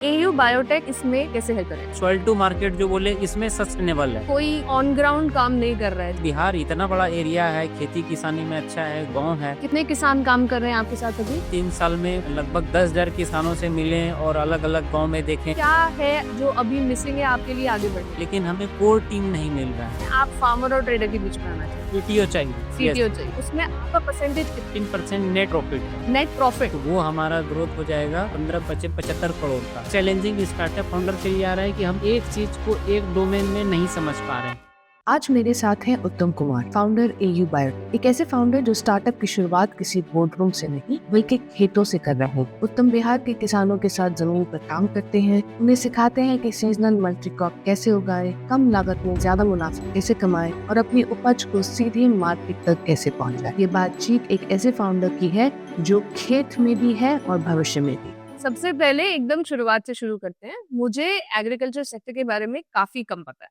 AU biotech इसमें कैसे help करें? सॉइल टू मार्केट जो बोले इसमें सस्टेनेबल है। कोई ऑन ग्राउंड काम नहीं कर रहा है। बिहार इतना बड़ा एरिया है, खेती किसानी में अच्छा है, गांव है। कितने किसान काम कर रहे हैं आपके साथ अभी? 3 साल में लगभग 10,000 किसानों से मिले और अलग अलग गांव में देखे, क्या है जो अभी मिसिंग है आपके लिए आगे बढ़ने? लेकिन हमें कोर टीम नहीं मिल रहा है। आप फार्मर और ट्रेडर के बीच में आना चाहिए। सीटीओ चाहिए, सीटीओ चाहिए। उसमें आपका परसेंटेज 15% नेट प्रॉफिट है। नेट प्रॉफिट तो वो हमारा ग्रोथ हो जाएगा 15-75 करोड़ का। चैलेंजिंग स्टार्टअप फाउंडर के लिए आ रहा है कि हम एक चीज को एक डोमेन में नहीं समझ पा रहे हैं। आज मेरे साथ हैं उत्तम कुमार, फाउंडर एयू बायो, एक ऐसे फाउंडर जो स्टार्टअप की शुरुआत किसी बोर्डरूम से नहीं बल्कि खेतों से कर रहे हैं। उत्तम बिहार के किसानों के साथ जमीन पर काम करते हैं, उन्हें सिखाते हैं कि सीजनल मल्टीक्रॉप कैसे उगाएं, कम लागत में ज्यादा मुनाफा कैसे कमाएं और अपनी उपज को सीधे मार्केट तक कैसे पहुंचाएं। ये बातचीत एक ऐसे फाउंडर की है जो खेत में भी है और भविष्य में भी। सबसे पहले एकदम शुरुआत से शुरू करते हैं। मुझे एग्रीकल्चर सेक्टर के बारे में काफी कम पता है,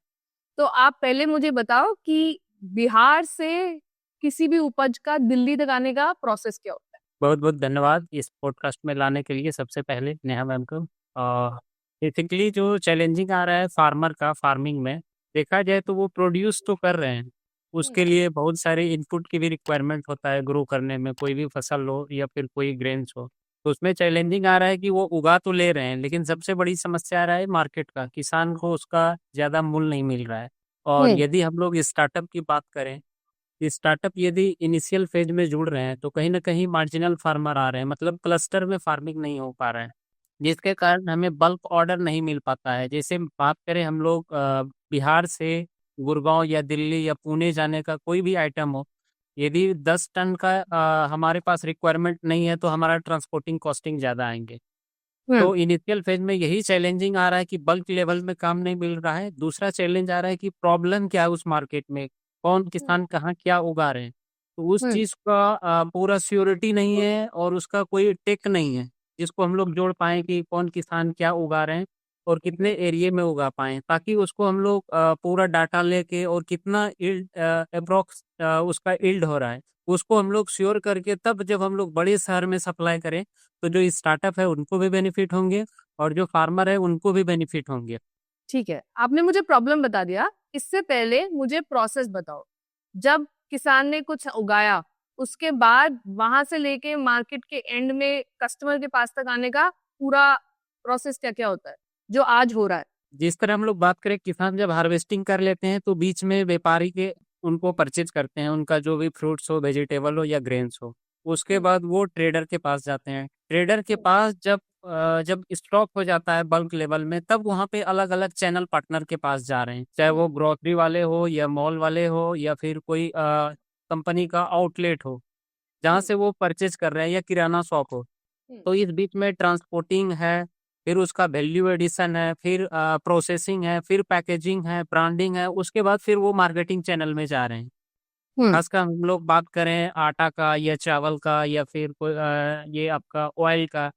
तो आप पहले मुझे बताओ कि बिहार से किसी भी उपज का दिल्ली तक आने का प्रोसेस क्या होता है? बहुत बहुत धन्यवाद इस पॉडकास्ट में लाने के लिए। सबसे पहले नेहा मैम को बेसिकली जो चैलेंजिंग आ रहा है फार्मर का, फार्मिंग में देखा जाए तो वो प्रोड्यूस तो कर रहे हैं, उसके लिए बहुत सारे इनपुट की भी रिक्वायरमेंट होता है ग्रो करने में, कोई भी फसल हो या फिर कोई ग्रेन्स हो। तो उसमें चैलेंजिंग आ रहा है कि वो उगा तो ले रहे हैं, लेकिन सबसे बड़ी समस्या आ रहा है मार्केट का। किसान को उसका ज़्यादा मूल्य नहीं मिल रहा है। और यदि हम लोग स्टार्टअप की बात करें, स्टार्टअप यदि इनिशियल फेज में जुड़ रहे हैं तो कहीं ना कहीं मार्जिनल फार्मर आ रहे हैं, मतलब क्लस्टर में फार्मिंग नहीं हो पा रहा है, जिसके कारण हमें बल्क ऑर्डर नहीं मिल पाता है। जैसे बात करें हम लोग बिहार से गुड़गांव या दिल्ली या पुणे जाने का कोई भी आइटम हो, यदि 10 टन का हमारे पास रिक्वायरमेंट नहीं है तो हमारा ट्रांसपोर्टिंग कॉस्टिंग ज़्यादा आएंगे। तो इनिशियल फेज में यही चैलेंजिंग आ रहा है कि बल्क लेवल में काम नहीं मिल रहा है। दूसरा चैलेंज आ रहा है कि प्रॉब्लम क्या है उस मार्केट में, कौन किसान कहाँ क्या उगा रहे हैं, तो उस चीज़ का पूरा श्योरिटी नहीं है और उसका कोई टेक नहीं है जिसको हम लोग जोड़ पाएँ कि कौन किसान क्या उगा रहे हैं और कितने एरिया में उगा पाएँ, ताकि उसको हम लोग पूरा डाटा लेके और कितना यील्ड अप्रॉक्स उसका यील्ड हो रहा है उसको हम लोग श्योर करके तब जब हम लोग बड़े शहर में सप्लाई करें तो जो स्टार्टअप है उनको भी बेनिफिट होंगे और जो फार्मर है उनको भी बेनिफिट होंगे। ठीक है, आपने मुझे प्रॉब्लम बता दिया। इससे पहले मुझे प्रोसेस बताओ। जब किसान ने कुछ उगाया, उसके बाद वहां से लेके मार्केट के एंड में कस्टमर के पास तक आने का पूरा प्रोसेस क्या क्या होता है जो आज हो रहा है? जिस तरह हम लोग बात करें, किसान जब हार्वेस्टिंग कर लेते हैं तो बीच में व्यापारी के उनको परचेज करते हैं, उनका जो भी फ्रूट्स हो, वेजिटेबल हो या ग्रेन्स हो, उसके बाद वो ट्रेडर के पास जाते हैं। ट्रेडर के पास जब स्टॉक हो जाता है बल्क लेवल में, तब वहाँ पे अलग अलग चैनल पार्टनर के पास जा रहे हैं, चाहे वो ग्रोसरी वाले हो या मॉल वाले हो या फिर कोई कंपनी का आउटलेट हो जहाँ से वो परचेज कर रहे हैं या किराना शॉप हो। तो इस बीच में ट्रांसपोर्टिंग है, फिर उसका वैल्यू एडिशन है, फिर प्रोसेसिंग है, फिर पैकेजिंग है, ब्रांडिंग है, उसके बाद फिर वो मार्केटिंग चैनल में जा रहे हैं। खासकर हम लोग बात करें आटा का या चावल का या फिर कोई ये आपका ऑयल का,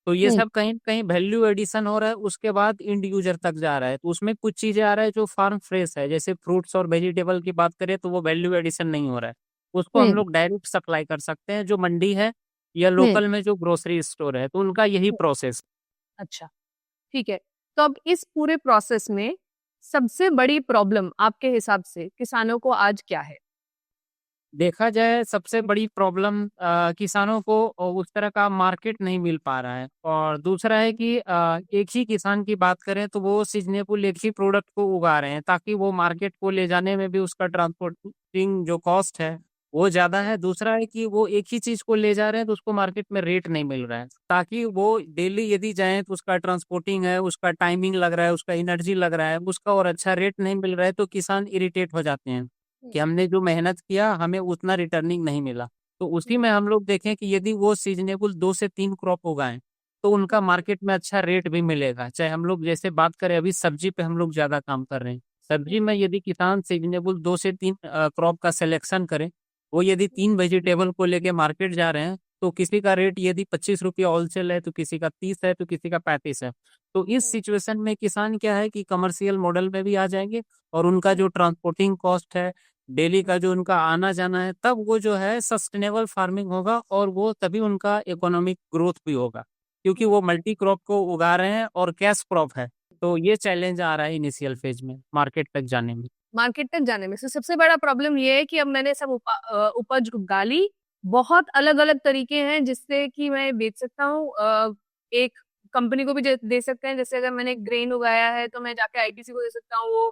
तो ये सब कहीं कहीं वैल्यू एडिशन हो रहा है, उसके बाद इंड यूजर तक जा रहा है। तो उसमें कुछ चीजें आ रहा है जो फार्म फ्रेश है, जैसे फ्रूट्स और वेजिटेबल की बात करें तो वो वैल्यू एडिशन नहीं हो रहा है, उसको हम लोग डायरेक्ट सप्लाई कर सकते हैं जो मंडी है या लोकल में जो ग्रोसरी स्टोर है, तो उनका यही प्रोसेस। अच्छा, ठीक है। तो अब इस पूरे प्रोसेस में सबसे बड़ी प्रॉब्लम आपके हिसाब से किसानों को आज क्या है? देखा जाए सबसे बड़ी प्रॉब्लम किसानों को उस तरह का मार्केट नहीं मिल पा रहा है, और दूसरा है कि एक ही किसान की बात करें तो वो सीजनेबल एक ही प्रोडक्ट को उगा रहे हैं, ताकि वो मार्केट को ले जाने में भी उसका ट्रांसपोर्टिंग जो कॉस्ट है वो ज़्यादा है। दूसरा है कि वो एक ही चीज़ को ले जा रहे हैं तो उसको मार्केट में रेट नहीं मिल रहा है, ताकि वो डेली यदि जाएँ तो उसका ट्रांसपोर्टिंग है, उसका टाइमिंग लग रहा है, उसका एनर्जी लग रहा है, उसका और अच्छा रेट नहीं मिल रहा है, तो किसान इरिटेट हो जाते हैं कि हमने जो मेहनत किया हमें उतना रिटर्निंग नहीं मिला। तो उसी में हम लोग देखें कि यदि वो सीजनेबल 2 से 3 क्रॉप उगाएँ, तो उनका मार्केट में अच्छा रेट भी मिलेगा। चाहे हम लोग जैसे बात करें, अभी सब्जी पे हम लोग ज़्यादा काम कर रहे हैं। सब्जी में यदि किसान सीजनेबल 2 से 3 क्रॉप का सिलेक्शन करे, वो यदि 3 वेजिटेबल को लेके मार्केट जा रहे हैं, तो किसी का रेट यदि ₹25 होलसेल है, तो किसी का 30 है, तो किसी का 35 है। तो इस सिचुएशन में किसान क्या है कि कमर्शियल मॉडल में भी आ जाएँगे और उनका जो ट्रांसपोर्टिंग कॉस्ट है, डेली का जो उनका आना-जाना है, तब वो जो है सस्टेनेबल फार्मिंग होगा और वो तभी उनका इकोनॉमिक ग्रोथ भी होगा। क्योंकि वो मल्टी क्रॉप को उगा रहे हैं और कैश क्रॉप है। तो ये चैलेंज आ रहा है इनिशियल फेज में मार्केट तक जाने में। मार्केट तक जाने में सबसे बड़ा प्रॉब्लम ये है कि अब मैंने सब उपज उगा ली, बहुत अलग अलग तरीके हैं जिससे कि मैं बेच सकता हूँ। एक कंपनी को भी दे सकते हैं, जैसे अगर मैंने ग्रेन उगाया है तो मैं जाके आईटीसी को दे सकता हूँ, वो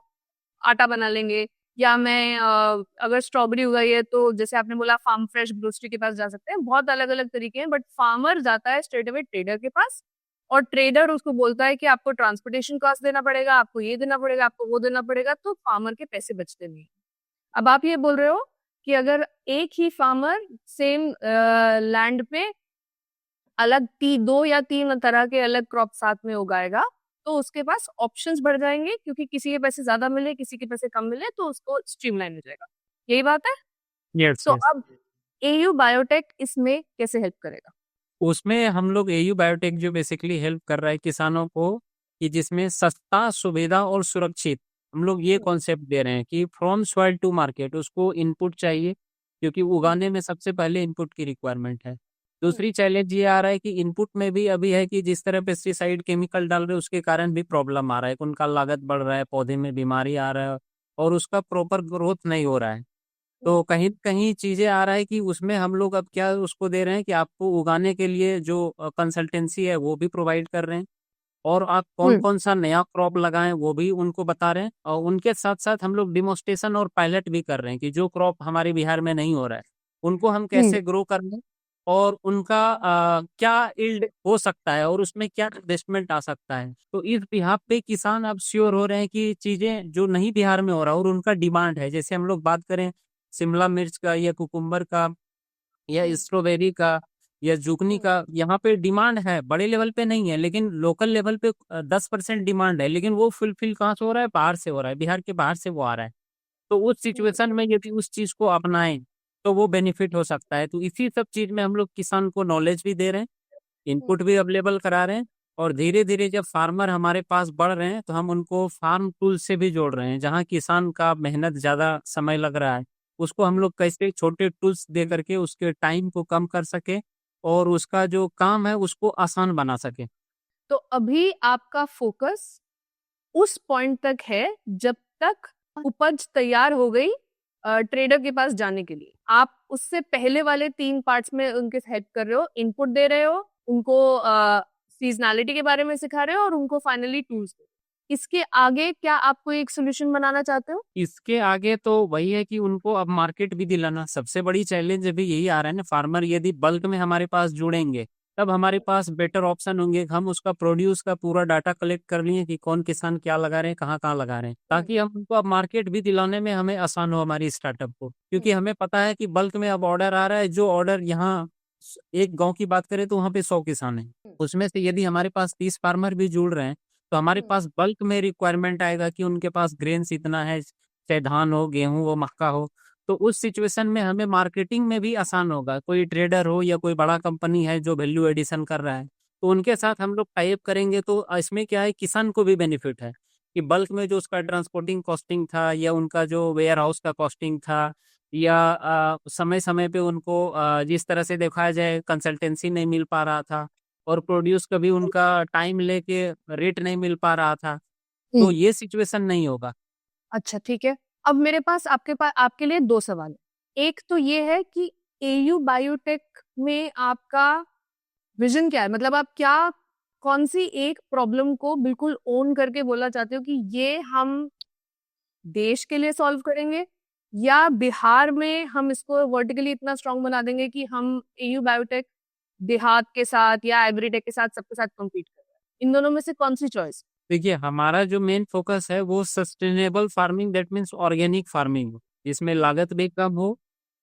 आटा बना लेंगे। या मैं अगर स्ट्रॉबेरी उगाई है तो जैसे आपने बोला फार्म फ्रेश ग्रोसरी के पास जा सकते हैं। बहुत अलग अलग तरीके हैं, बट फार्मर जाता है स्ट्रेट अवे ट्रेडर के पास, और ट्रेडर उसको बोलता है कि आपको ट्रांसपोर्टेशन कॉस्ट देना पड़ेगा, आपको ये देना पड़ेगा, आपको वो देना पड़ेगा, तो फार्मर के पैसे बचते नहीं। अब आप ये बोल रहे हो कि अगर एक ही फार्मर सेम लैंड पे अलग दो या तीन तरह के अलग क्रॉप साथ में उगाएगा तो उसके पास ऑप्शंस बढ़ जाएंगे, क्योंकि किसी के पैसे ज्यादा मिले, किसी के पैसे कम मिले, तो उसको स्ट्रीमलाइन हो जाएगा। यही बात है। यस तो यस। अब एयू बायोटेक इसमें कैसे हेल्प करेगा? उसमें हम लोग एयू बायोटेक जो बेसिकली हेल्प कर रहा है किसानों को, कि जिसमें सस्ता, सुविधा और सुरक्षित, हम लोग ये कॉन्सेप्ट दे रहे हैं कि फ्रॉम सॉइल टू मार्केट उसको इनपुट चाहिए, क्योंकि उगाने में सबसे पहले इनपुट की रिक्वायरमेंट है। दूसरी चैलेंज ये आ रहा है कि इनपुट में भी अभी है कि जिस तरह पेस्टिसाइड केमिकल डाल रहे हैं उसके कारण भी प्रॉब्लम आ रहा है, उनका लागत बढ़ रहा है, पौधे में बीमारी आ रहा है और उसका प्रॉपर ग्रोथ नहीं हो रहा है। तो कहीं कहीं चीजें आ रहा है कि उसमें हम लोग अब क्या उसको दे रहे हैं कि आपको उगाने के लिए जो कंसल्टेंसी है वो भी प्रोवाइड कर रहे हैं, और आप कौन हम्म। कौन सा नया क्रॉप लगाएं वो भी उनको बता रहे हैं, और उनके साथ साथ हम लोग डिमोस्ट्रेशन और पायलट भी कर रहे हैं कि जो क्रॉप हमारे बिहार में नहीं हो रहा है उनको हम हम्म। कैसे ग्रो कर लें, और उनका क्या इल्ड हो सकता है और उसमें क्या इन्वेस्टमेंट आ सकता है। तो इस बिहार पे किसान अब श्योर हो रहे हैं कि चीजें जो नहीं बिहार में हो रहा और उनका डिमांड है, जैसे हम लोग बात करें शिमला मिर्च का या कुकुम्बर का या स्ट्रॉबेरी का या जुकनी का, यहाँ पे डिमांड है, बड़े लेवल पे नहीं है, लेकिन लोकल लेवल पे 10% डिमांड है, लेकिन वो फुलफिल कहाँ से हो रहा है? बाहर से हो रहा है, बिहार के बाहर से वो आ रहा है। तो उस सिचुएशन में यदि उस चीज को अपनाएं तो वो बेनिफिट हो सकता है। तो इसी सब चीज में हम लोग किसान को नॉलेज भी दे रहे हैं, इनपुट भी अवेलेबल करा रहे हैं, और धीरे धीरे जब फार्मर हमारे पास बढ़ रहे हैं तो हम उनको फार्म टूल से भी जोड़ रहे हैं। जहाँ किसान का मेहनत ज्यादा समय लग रहा है उसको हम लोग कैसे छोटे टूल्स दे करके उसके टाइम को कम कर सके और उसका जो काम है उसको आसान बना सके। तो अभी आपका फोकस उस पॉइंट तक है जब तक उपज तैयार हो गई ट्रेडर के पास जाने के लिए। आप उससे पहले वाले 3 पार्ट्स में उनके हेल्प कर रहे हो, इनपुट दे रहे हो, उनको सीजनैलिटी के बारे में सिखा रहे हो, और उनको फाइनली टूल्स दे रहे हो। इसके आगे क्या आप कोई एक सोल्यूशन बनाना चाहते हो? इसके आगे तो वही है कि उनको अब मार्केट भी दिलाना। सबसे बड़ी चैलेंज अभी यही आ रहा है ना, फार्मर यदि बल्क में हमारे पास जुड़ेंगे तब हमारे पास बेटर ऑप्शन होंगे। हम उसका प्रोड्यूस का पूरा डाटा कलेक्ट कर लिए कि कौन किसान क्या लगा रहे हैं, कहाँ कहाँ लगा रहे हैं, ताकि हम उनको अब मार्केट भी दिलाने में हमें आसान हो हमारी स्टार्टअप को। क्योंकि हमें पता है कि बल्क में अब ऑर्डर आ रहा है, जो ऑर्डर यहाँ एक गांव की बात करें तो वहाँ पे 100 किसान हैं, उसमें से यदि हमारे पास 30 फार्मर भी जुड़ रहे हैं तो हमारे पास बल्क में रिक्वायरमेंट आएगा कि उनके पास ग्रेन्स इतना है, चाहे धान हो, गेहूं हो, मक्का हो। तो उस सिचुएशन में हमें मार्केटिंग में भी आसान होगा। कोई ट्रेडर हो या कोई बड़ा कंपनी है जो वैल्यू एडिशन कर रहा है तो उनके साथ हम लोग टाई अप करेंगे। तो इसमें क्या है, किसान को भी बेनिफिट है कि बल्क में जो उसका ट्रांसपोर्टिंग कॉस्टिंग था या उनका जो वेयर हाउस का कॉस्टिंग था, या समय समय पे उनको जिस तरह से देखा जाए कंसल्टेंसी नहीं मिल पा रहा था और प्रोड्यूस कभी उनका टाइम लेके रेट नहीं मिल पा रहा था, तो ये सिचुएशन नहीं होगा। अच्छा, ठीक है। अब मेरे पास आपके लिए 2 सवाल है। एक तो ये है कि एयू बायोटेक में आपका विजन क्या है? मतलब आप कौन सी एक प्रॉब्लम को बिल्कुल ओन करके बोलना चाहते हो कि ये हम देश के लिए सॉल्व करेंगे, या बिहार में हम इसको वर्टिकली इतना स्ट्रांग बना देंगे कि हम एयू बायोटेक देहात के साथ या एग्रीटेक के साथ सबके साथ कम्पीट कर रहे हैं? इन दोनों में से कौन सी चॉइस? देखिए, हमारा जो मेन फोकस है वो sustainable farming, that means organic farming हो, जिसमें लागत भी कम हो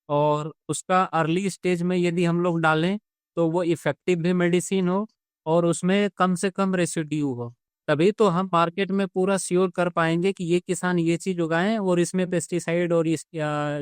और उसका अर्ली स्टेज में यदि हम लोग डालें तो वो इफेक्टिव भी मेडिसिन हो और उसमें कम से कम रेसिड्यू हो। तभी तो हम मार्केट में पूरा श्योर कर पाएंगे कि ये किसान ये चीज उगाएं और इसमें पेस्टिसाइड और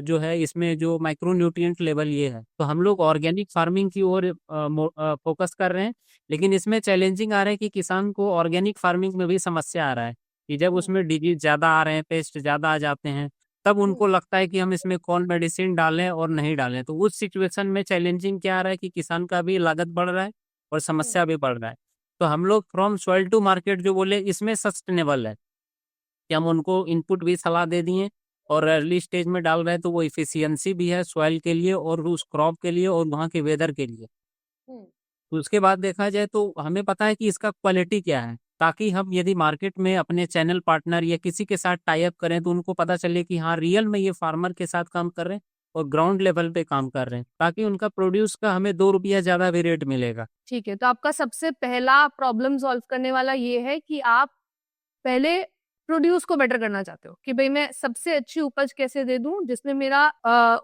जो है इसमें जो माइक्रो न्यूट्रिएंट लेवल ये है। तो हम लोग ऑर्गेनिक फार्मिंग की ओर फोकस कर रहे हैं, लेकिन इसमें चैलेंजिंग आ रहा है कि किसान को ऑर्गेनिक फार्मिंग में भी समस्या आ रहा है कि जब उसमें डिजीज ज्यादा आ रहे हैं, पेस्ट ज्यादा आ जाते हैं, तब उनको लगता है कि हम इसमें कौन मेडिसिन डालें और नहीं डालें। तो उस सिचुएशन में चैलेंजिंग क्या आ रहा है कि किसान का भी लागत बढ़ रहा है और समस्या भी बढ़ रहा है। तो हम लोग फ्रॉम सॉइल टू मार्केट जो बोले इसमें सस्टेनेबल है कि हम उनको इनपुट भी सलाह दे दिए और अर्ली स्टेज में डाल रहे हैं, तो वो इफिशियंसी भी है सॉइल के लिए और उस क्रॉप के लिए और वहाँ के वेदर के लिए। तो उसके बाद देखा जाए तो हमें पता है कि इसका क्वालिटी क्या है, ताकि हम यदि मार्केट में अपने चैनल पार्टनर या किसी के साथ टाई अप करें तो उनको पता चले कि हाँ रियल में ये फार्मर के साथ काम कर रहे हैं और ग्राउंड लेवल पे काम कर रहे हैं, ताकि उनका प्रोड्यूस का हमें 2 रुपया ज़्यादा भी रेट मिलेगा। ठीक है, तो आपका सबसे पहला प्रॉब्लम सॉल्व करने वाला ये है कि आप पहले प्रोड्यूस को बेटर करना चाहते हो कि भाई मैं सबसे अच्छी उपज कैसे दे दूं जिसमें मेरा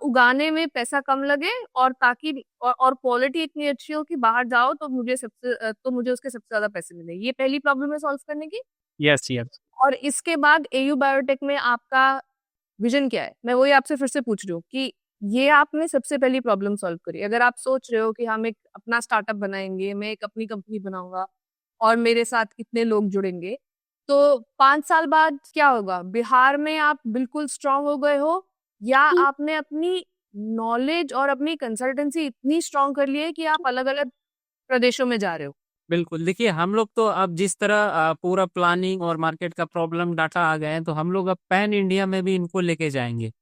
उगाने में पैसा कम लगे और ताकि और क्वालिटी इतनी अच्छी हो कि बाहर जाओ तो मुझे उसके सबसे ज्यादा पैसे मिले। ये पहली प्रॉब्लम है सॉल्व करने की। Yes yes. और इसके बाद एयू बायोटेक में आपका विजन क्या है? मैं वही आपसे फिर से पूछ रही हूँ कि ये आपने सबसे पहली प्रॉब्लम सॉल्व करी। अगर आप सोच रहे हो कि हम एक अपना स्टार्टअप बनाएंगे, मैं एक अपनी कंपनी बनाऊंगा और मेरे साथ कितने लोग जुड़ेंगे, तो 5 साल बाद क्या होगा? बिहार में आप बिल्कुल स्ट्रांग हो गए हो या आपने अपनी नॉलेज और अपनी कंसल्टेंसी इतनी स्ट्रांग कर ली है कि आप अलग अलग प्रदेशों में जा रहे हो? बिल्कुल, देखिए हम लोग तो अब जिस तरह पूरा प्लानिंग और मार्केट का प्रॉब्लम डाटा आ गए हैं, तो हम लोग अब पैन इंडिया में भी इनको लेके जाएंगे।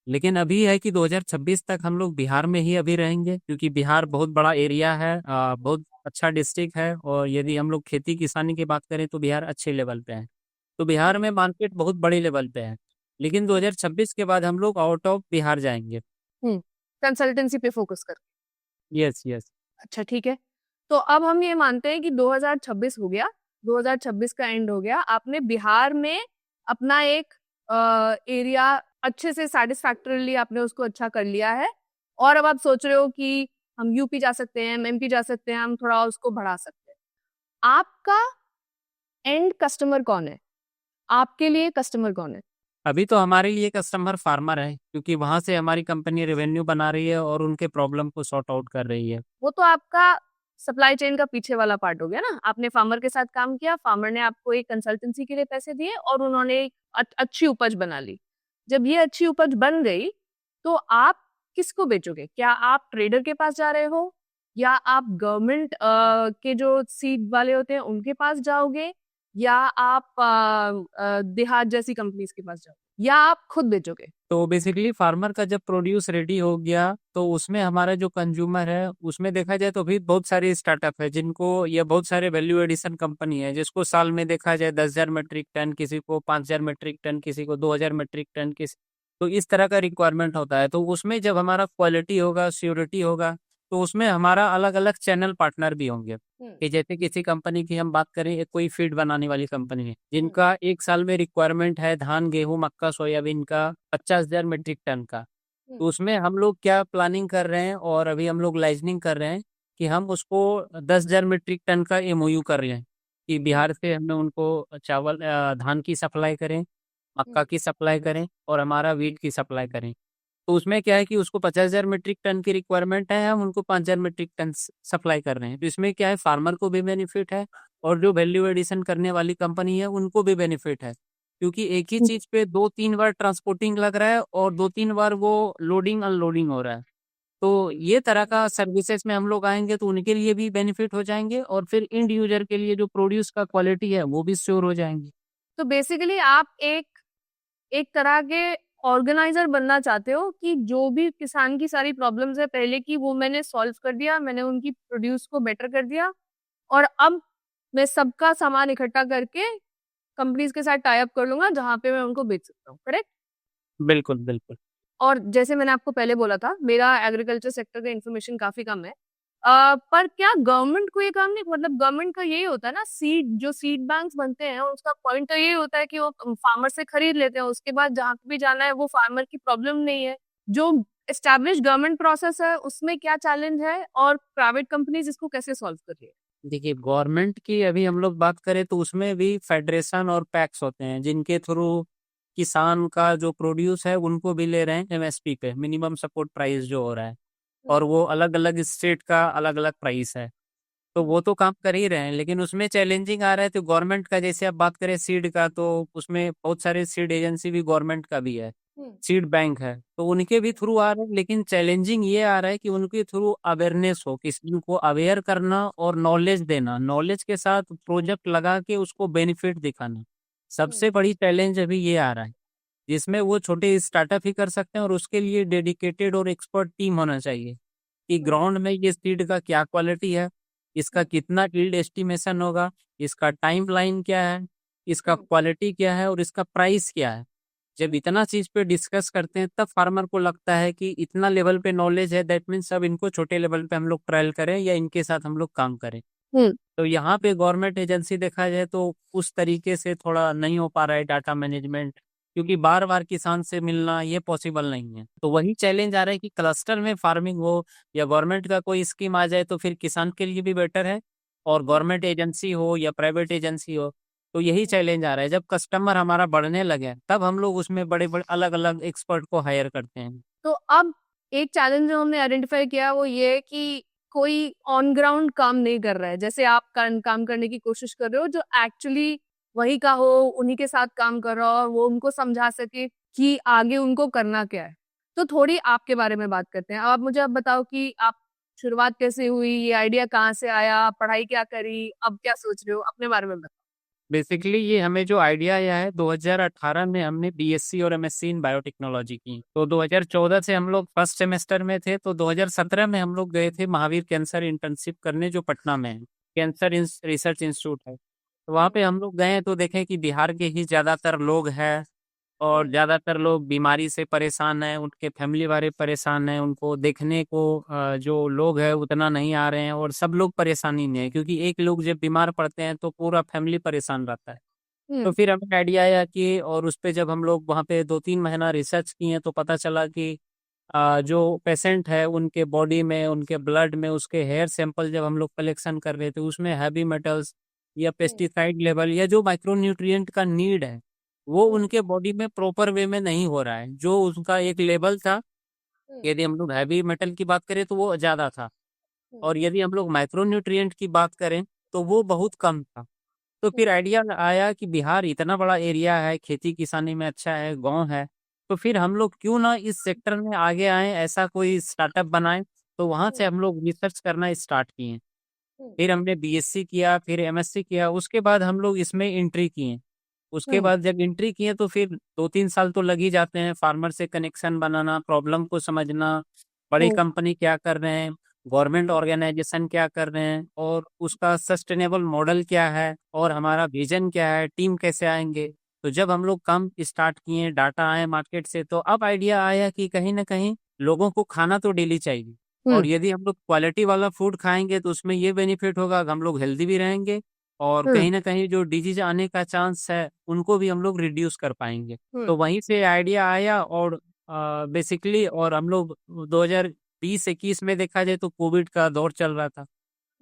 लेकिन अभी है कि 2026 तक हम लोग बिहार में ही अभी रहेंगे, क्योंकि बिहार बहुत बड़ा एरिया है, बहुत अच्छा डिस्ट्रिक्ट है, और यदि हम लोग खेती किसानी की बात करें तो बिहार अच्छे लेवल पे है। तो बिहार में मार्केट बहुत बड़े लेवल पे है, लेकिन 2026 के बाद हम लोग आउट ऑफ बिहार जाएंगे। कंसल्टेंसी पे फोकस कर। Yes yes. अच्छा ठीक है, तो अब हम ये मानते हैं कि 2026 हो गया, 2026 का एंड हो गया, आपने बिहार में अपना एक एरिया अच्छे से सैटिस्फैक्टरीली आपने उसको अच्छा कर लिया है और अब आप सोच रहे हो कि हम यूपी जा सकते हैं, हम एमपी जा सकते हैं, हम थोड़ा उसको बढ़ा सकते हैं। आपका एंड कस्टमर कौन है? आपके लिए कस्टमर कौन है? अभी तो हमारे लिए कस्टमर फार्मर है, क्योंकि वहां से हमारी कंपनी रेवेन्यू बना रही है और उनके प्रॉब्लम को सॉर्ट आउट कर रही है। वो तो आपका सप्लाई चेन का पीछे वाला पार्ट हो गया ना। आपने फार्मर के साथ काम किया, फार्मर ने आपको एक कंसल्टेंसी के लिए पैसे दिए और उन्होंने एक अच्छी उपज बना ली। जब ये अच्छी उपज बन गई तो आप किसको बेचोगे? क्या आप ट्रेडर के पास जा रहे हो या आप गवर्नमेंट के जो सीड वाले होते हैं उनके पास जाओगे या आप देहात जैसी कंपनीज के पास जाओगे या आप खुद बेचोगे? तो बेसिकली फार्मर का जब प्रोड्यूस रेडी हो गया तो उसमें हमारा जो कंज्यूमर है उसमें देखा जाए तो भी बहुत सारे स्टार्टअप है जिनको ये बहुत सारे वैल्यू एडिशन कंपनी है, जिसको साल में देखा जाए 10,000 मीट्रिक टन, किसी को 5,000 मीट्रिक टन, किसी को 2,000 मीट्रिक टन, किसी तो इस तरह का रिक्वायरमेंट होता है। तो उसमें जब हमारा क्वालिटी होगा, श्योरिटी होगा, तो उसमें हमारा अलग अलग चैनल पार्टनर भी होंगे। कि जैसे किसी कंपनी की हम बात करें, एक कोई फीड बनाने वाली कंपनी है जिनका एक साल में रिक्वायरमेंट है धान, गेहूं, मक्का, सोयाबीन का 50,000 मीट्रिक टन का। तो उसमें हम लोग क्या प्लानिंग कर रहे हैं और अभी हम लोग लाइजनिंग कर रहे हैं कि हम उसको 10,000 मीट्रिक टन का एमओयू कर रहे हैं कि बिहार से हमें उनको चावल, धान की सप्लाई करें, मक्का की सप्लाई करें और हमारा वीट की सप्लाई करें। तो उसमें क्या है कि उसको 50,000 मीट्रिक टन की रिक्वायरमेंट है, हम उनको 5,000 मीट्रिक टन सप्लाई कर रहे हैं। तो इसमें क्या है, फार्मर को भी बेनिफिट है और जो वैल्यू एडिशन करने वाली कंपनी है उनको भी बेनिफिट है, क्योंकि एक ही चीज पे 2-3 बार ट्रांसपोर्टिंग लग रहा है और 2-3 बार वो लोडिंग अनलोडिंग हो रहा है। तो ये तरह का सर्विसेज में हम लोग आएंगे तो उनके लिए भी बेनिफिट हो जाएंगे और फिर इंड यूजर के लिए जो प्रोड्यूस का क्वालिटी है वो भी श्योर हो जाएंगी। तो बेसिकली आप एक एक तरह के ऑर्गेनाइजर बनना चाहते हो कि जो भी किसान की सारी प्रॉब्लम्स है पहले की वो मैंने सॉल्व कर दिया, मैंने उनकी प्रोड्यूस को बेटर कर दिया और अब मैं सबका सामान इकट्ठा करके कंपनीज के साथ टाई अप कर लूंगा जहां पे मैं उनको बेच सकता हूँ। करेक्ट? बिल्कुल बिल्कुल। और जैसे मैंने आपको पहले बोला था, मेरा एग्रीकल्चर सेक्टर का इन्फॉर्मेशन काफी कम है। पर क्या गवर्नमेंट को ये काम नहीं, मतलब गवर्नमेंट का यही होता है ना, सीड बैंक्स बनते हैं उसका पॉइंट तो यही होता है कि वो फार्मर से खरीद लेते हैं, उसके बाद जहाँ भी जाना है वो फार्मर की प्रॉब्लम नहीं है। जो एस्टैब्लिश गवर्नमेंट प्रोसेस है उसमें क्या चैलेंज है और प्राइवेट कंपनीज इसको कैसे सॉल्व कर रही है? देखिए गवर्नमेंट की अभी हम लोग बात करें तो उसमें भी फेडरेशन और पैक्स होते हैं जिनके थ्रू किसान का जो प्रोड्यूस है उनको भी ले रहे हैं एमएसपी पे, मिनिमम सपोर्ट प्राइस जो हो रहा है, और वो अलग अलग स्टेट का अलग अलग प्राइस है। तो वो तो काम कर ही रहे हैं, लेकिन उसमें चैलेंजिंग आ रहा है तो गवर्नमेंट का, जैसे आप बात करें सीड का, तो उसमें बहुत सारे सीड एजेंसी भी गवर्नमेंट का भी है। सीड बैंक है, तो उनके भी थ्रू आ रहे हैं, लेकिन चैलेंजिंग ये आ रहा है कि उनके थ्रू अवेयरनेस हो, किसी को अवेयर करना और नॉलेज देना, नॉलेज के साथ प्रोजेक्ट लगा के उसको बेनिफिट दिखाना। सबसे बड़ी चैलेंज अभी ये आ रहा है, जिसमें वो छोटे स्टार्टअप ही कर सकते हैं और उसके लिए डेडिकेटेड और एक्सपर्ट टीम होना चाहिए कि ग्राउंड में ये सीड का क्या क्वालिटी है, इसका कितना यील्ड एस्टिमेशन होगा, इसका टाइमलाइन क्या है, इसका क्वालिटी क्या है और इसका प्राइस क्या है। जब इतना चीज पे डिस्कस करते हैं तब फार्मर को लगता है कि इतना लेवल पे नॉलेज है, दैट मीन्स अब इनको छोटे लेवल पे हम लोग ट्रायल करें या इनके साथ हम लोग काम करें। तो यहाँ पे गवर्नमेंट एजेंसी देखा जाए तो उस तरीके से थोड़ा नहीं हो पा रहा है डाटा मैनेजमेंट, क्योंकि बार बार किसान से मिलना ये पॉसिबल नहीं है। तो वही चैलेंज आ रहा है कि क्लस्टर में फार्मिंग हो या गवर्नमेंट का कोई स्कीम आ जाए तो फिर किसान के लिए भी बेटर है, और गवर्नमेंट एजेंसी हो या प्राइवेट एजेंसी हो, तो यही चैलेंज आ रहा है। जब कस्टमर हमारा बढ़ने लगे तब हम लोग उसमें बड़े बड़े अलग अलग एक्सपर्ट को हायर करते हैं। तो अब एक चैलेंज जो हमने आइडेंटिफाई किया वो ये है कि कोई ऑन ग्राउंड काम नहीं कर रहा है, जैसे आप काम करने की कोशिश कर रहे हो, जो एक्चुअली वही का हो, उन्हीं के साथ काम कर रहा हो और वो उनको समझा सके कि आगे उनको करना क्या है। तो थोड़ी आपके बारे में बात करते हैं। अब आप मुझे अब बताओ कि आप शुरुआत कैसे हुई, ये आइडिया कहाँ से आया, पढ़ाई क्या करी, अब क्या सोच रहे हो, अपने बारे में बताओ। बेसिकली ये हमें जो आइडिया आया है 2018 में, हमने बीएससी और एमएससी इन बायोटेक्नोलॉजी की। तो 2014 से हम लोग फर्स्ट सेमेस्टर में थे, तो 2017 में हम लोग गए थे महावीर कैंसर इंटर्नशिप करने, जो पटना में है, कैंसर रिसर्च इंस्टीट्यूट है। तो वहाँ पे हम लोग गए तो देखें कि बिहार के ही ज़्यादातर लोग हैं और ज़्यादातर लोग बीमारी से परेशान हैं, उनके फैमिली वाले परेशान हैं, उनको देखने को जो लोग हैं उतना नहीं आ रहे हैं, और सब लोग परेशानी में है, क्योंकि एक लोग जब बीमार पड़ते हैं तो पूरा फैमिली परेशान रहता है। तो फिर हमें आइडिया आया कि, और उस पे जब हम लोग वहाँ पे 2-3 महीना रिसर्च किए तो पता चला कि जो पेशेंट है उनके बॉडी में, उनके ब्लड में, उसके हेयर सैंपल जब हम लोग कलेक्शन कर रहे थे उसमें हैवी मेटल्स या पेस्टिसाइड लेवल या जो माइक्रोन्यूट्रिएंट का नीड है वो उनके बॉडी में प्रॉपर वे में नहीं हो रहा है। जो उनका एक लेवल था, यदि हम लोग हैवी मेटल की बात करें तो वो ज़्यादा था, और यदि हम लोग माइक्रोन्यूट्रिएंट की बात करें तो वो बहुत कम था। तो फिर आइडिया आया कि बिहार इतना बड़ा एरिया है, खेती किसानी में अच्छा है, गांव है, तो फिर हम लोग क्यों ना इस सेक्टर में आगे आए, ऐसा कोई स्टार्टअप बनाएं। तो वहां से हम लोग रिसर्च करना स्टार्ट किए। फिर हमने बीएससी किया, फिर एमएससी किया, उसके बाद हम लोग इसमें एंट्री किए। उसके बाद जब एंट्री किए तो फिर 2-3 साल तो लग ही जाते हैं, फार्मर से कनेक्शन बनाना, प्रॉब्लम को समझना, बड़ी कंपनी क्या कर रहे हैं, गवर्नमेंट ऑर्गेनाइजेशन क्या कर रहे हैं, और उसका सस्टेनेबल मॉडल क्या है, और हमारा विजन क्या है, टीम कैसे आएंगे। तो जब हम लोग काम स्टार्ट किए, डाटा आए मार्केट से, तो अब आइडिया आया कि कहीं ना कहीं लोगों को खाना तो डेली चाहिए, और यदि हम लोग क्वालिटी वाला फूड खाएंगे तो उसमें ये बेनिफिट होगा कि हम लोग हेल्दी भी रहेंगे, और कहीं ना कहीं जो डिजीज आने का चांस है उनको भी हम लोग रिड्यूस कर पाएंगे। तो वहीं से आइडिया आया, और बेसिकली और हम लोग 2020-21 में देखा जाए तो कोविड का दौर चल रहा था,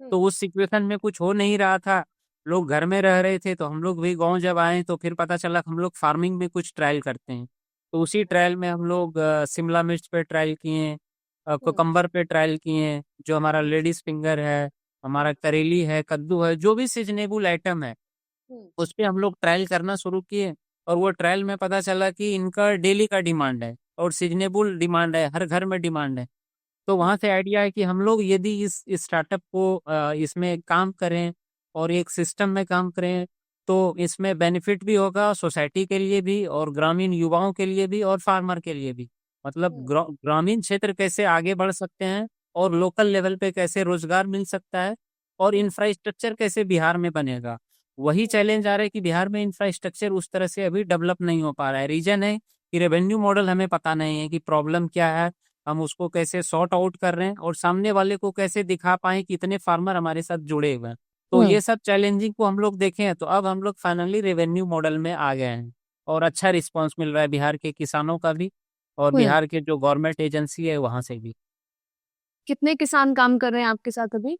तो उस सिचुएशन में कुछ हो नहीं रहा था, लोग घर में रह रहे थे, तो हम लोग भी गांव जब आए तो फिर पता चला हम लोग फार्मिंग में कुछ ट्रायल करते हैं। तो उसी ट्रायल में हम लोग शिमला मिर्च पे ट्रायल किए, कोकम्बर पे ट्रायल किए, जो हमारा लेडीज फिंगर है, हमारा करेली है, कद्दू है, जो भी सीजनेबल आइटम है उस पे हम लोग ट्रायल करना शुरू किए। और वो ट्रायल में पता चला कि इनका डेली का डिमांड है और सीजनेबल डिमांड है, हर घर में डिमांड है। तो वहां से आइडिया है कि हम लोग यदि इस स्टार्टअप को इसमें काम करें और एक सिस्टम में काम करें तो इसमें बेनिफिट भी होगा सोसाइटी के लिए भी, और ग्रामीण युवाओं के लिए भी, और फार्मर के लिए भी। मतलब ग्रामीण क्षेत्र कैसे आगे बढ़ सकते हैं, और लोकल लेवल पे कैसे रोजगार मिल सकता है, और इंफ्रास्ट्रक्चर कैसे बिहार में बनेगा। वही चैलेंज आ रहा है कि बिहार में इंफ्रास्ट्रक्चर उस तरह से अभी डेवलप नहीं हो पा रहा है। रीजन है कि रेवेन्यू मॉडल हमें पता नहीं है कि प्रॉब्लम क्या है, हम उसको कैसे सॉर्ट आउट कर रहे हैं, और सामने वाले को कैसे दिखा पाए कि इतने फार्मर हमारे साथ जुड़े हुए हैं। तो ये सब चैलेंजिंग को हम लोग देखे हैं, तो अब हम लोग फाइनली रेवेन्यू मॉडल में आ गए हैं, और अच्छा रिस्पॉन्स मिल रहा है बिहार के किसानों का भी, और बिहार के जो गवर्नमेंट एजेंसी है वहां से भी। कितने किसान काम कर रहे हैं आपके साथ अभी?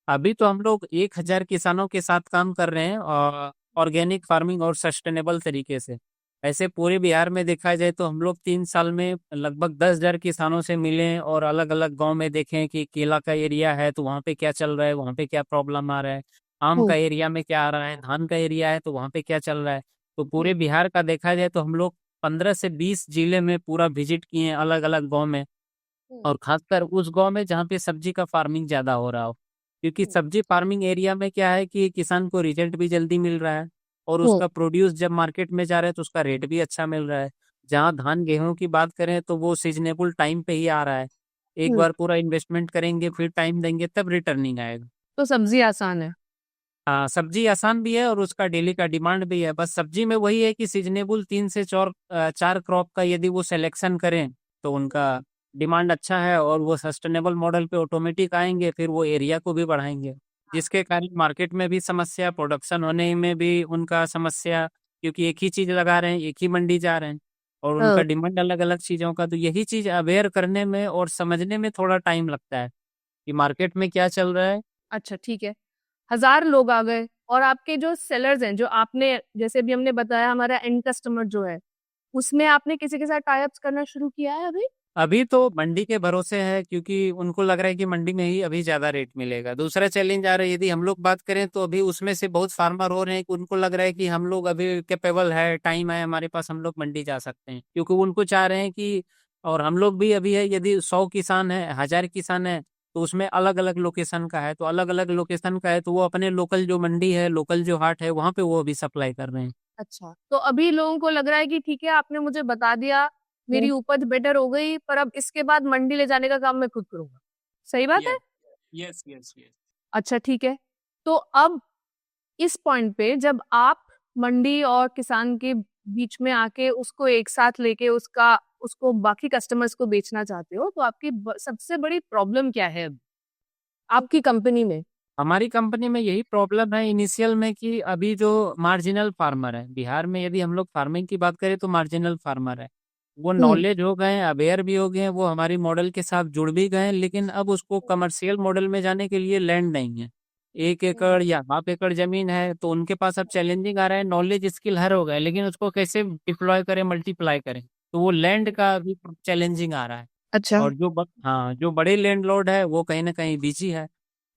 अभी तो हम लोग 1,000 किसानों के साथ काम कर रहे हैं, और ऑर्गेनिक फार्मिंग और सस्टेनेबल तरीके से। ऐसे पूरे बिहार में देखा जाए तो हम लोग 3 साल में लगभग 10,000 किसानों से मिले, और अलग अलग गांव में देखें कि केला का एरिया है तो वहाँ पे क्या चल रहा है, वहाँ पे क्या प्रॉब्लम आ रहा है, आम का एरिया में क्या आ रहा है, धान का एरिया है तो वहाँ पे क्या चल रहा है। तो पूरे बिहार का देखा जाए तो हम लोग 15 से 20 जिले में पूरा विजिट किए हैं, अलग अलग गांव में, और खासकर उस गांव में जहाँ पे सब्जी का फार्मिंग ज़्यादा हो रहा हो, क्योंकि सब्जी फार्मिंग एरिया में क्या है कि किसान को रिजल्ट भी जल्दी मिल रहा है और उसका प्रोड्यूस जब मार्केट में जा रहा है तो उसका रेट भी अच्छा मिल रहा है। जहाँ धान गेहूं की बात करें तो वो सीजनेबल टाइम पे ही आ रहा है। एक बार पूरा इन्वेस्टमेंट करेंगे फिर टाइम देंगे तब रिटर्निंग आएगा। तो सब्जी आसान है। हाँ, सब्जी आसान भी है और उसका डेली का डिमांड भी है। बस सब्जी में वही है कि सीजनेबल 3 से 4 क्रॉप का यदि वो सिलेक्शन करें तो उनका डिमांड अच्छा है और वो सस्टेनेबल मॉडल पे ऑटोमेटिक आएंगे, फिर वो एरिया को भी बढ़ाएंगे, जिसके कारण मार्केट में भी समस्या, प्रोडक्शन होने में भी उनका समस्या, क्योंकि एक ही चीज लगा रहे हैं, एक ही मंडी जा रहे हैं और उनका डिमांड अलग अलग चीजों का। तो यही चीज अवेयर करने में और समझने में थोड़ा टाइम लगता है कि मार्केट में क्या चल रहा है। अच्छा ठीक है, 1000 लोग आ गए और आपके जो सेलर्स हैं, जो आपने जैसे भी हमने बताया हमारा एंड कस्टमर जो है, उसमें आपने किसी के साथ टाई अप्स करना शुरू किया है अभी? अभी तो मंडी के भरोसे है, क्योंकि उनको लग रहा है कि मंडी में ही अभी ज्यादा रेट मिलेगा। दूसरा चैलेंज आ रहा है, यदि हम लोग बात करें तो अभी उसमें से बहुत फार्मर हो रहे हैं कि उनको लग रहा है कि हम लोग अभी कैपेबल है, टाइम है हमारे पास, हम लोग मंडी जा सकते हैं, क्योंकि उनको चाह रहे हैं कि, और हम लोग भी अभी है, यदि 100 किसान है, 1000 किसान है, तो उसमें अलग अलग लोकेशन का है, तो अलग अलग लोकेशन का है तो वो अपने लोकल जो मंडी है, लोकल जो हाट है, वहाँ पे वो अभी सप्लाई कर रहे हैं। अच्छा, तो अभी लोगों को लग रहा है कि ठीक है आपने मुझे बता दिया, मेरी उपज बेटर हो गई, पर अब इसके बाद मंडी ले जाने का काम मैं खुद करूंगा। सही बात है? Yes yes yes. अच्छा ठीक है, तो अब इस पॉइंट पे जब आप मंडी और किसान के बीच में आके उसको एक साथ लेके उसको बाकी कस्टमर्स को बेचना चाहते हो, तो आपकी सबसे बड़ी प्रॉब्लम क्या है अब आपकी कंपनी में? हमारी कंपनी में यही प्रॉब्लम है इनिशियल में कि अभी जो मार्जिनल फार्मर है बिहार में, यदि हम लोग फार्मिंग की बात करें तो मार्जिनल फार्मर है, वो नॉलेज हो गए हैं, अवेयर भी हो गए हैं, वो हमारी मॉडल के साथ जुड़ भी गए हैं, लेकिन अब उसको कमर्शियल मॉडल में जाने के लिए लैंड नहीं है। 1 एकड़ या हाफ एकड़ जमीन है तो उनके पास अब चैलेंजिंग आ रहा है, नॉलेज स्किल हर हो गए, लेकिन उसको कैसे डिप्लॉय करें, मल्टीप्लाई करें, तो वो लैंड का अभी चैलेंजिंग आ रहा है। अच्छा। और हाँ, जो बड़े लैंडलॉर्ड है वो कहीं ना कहीं बिजी है,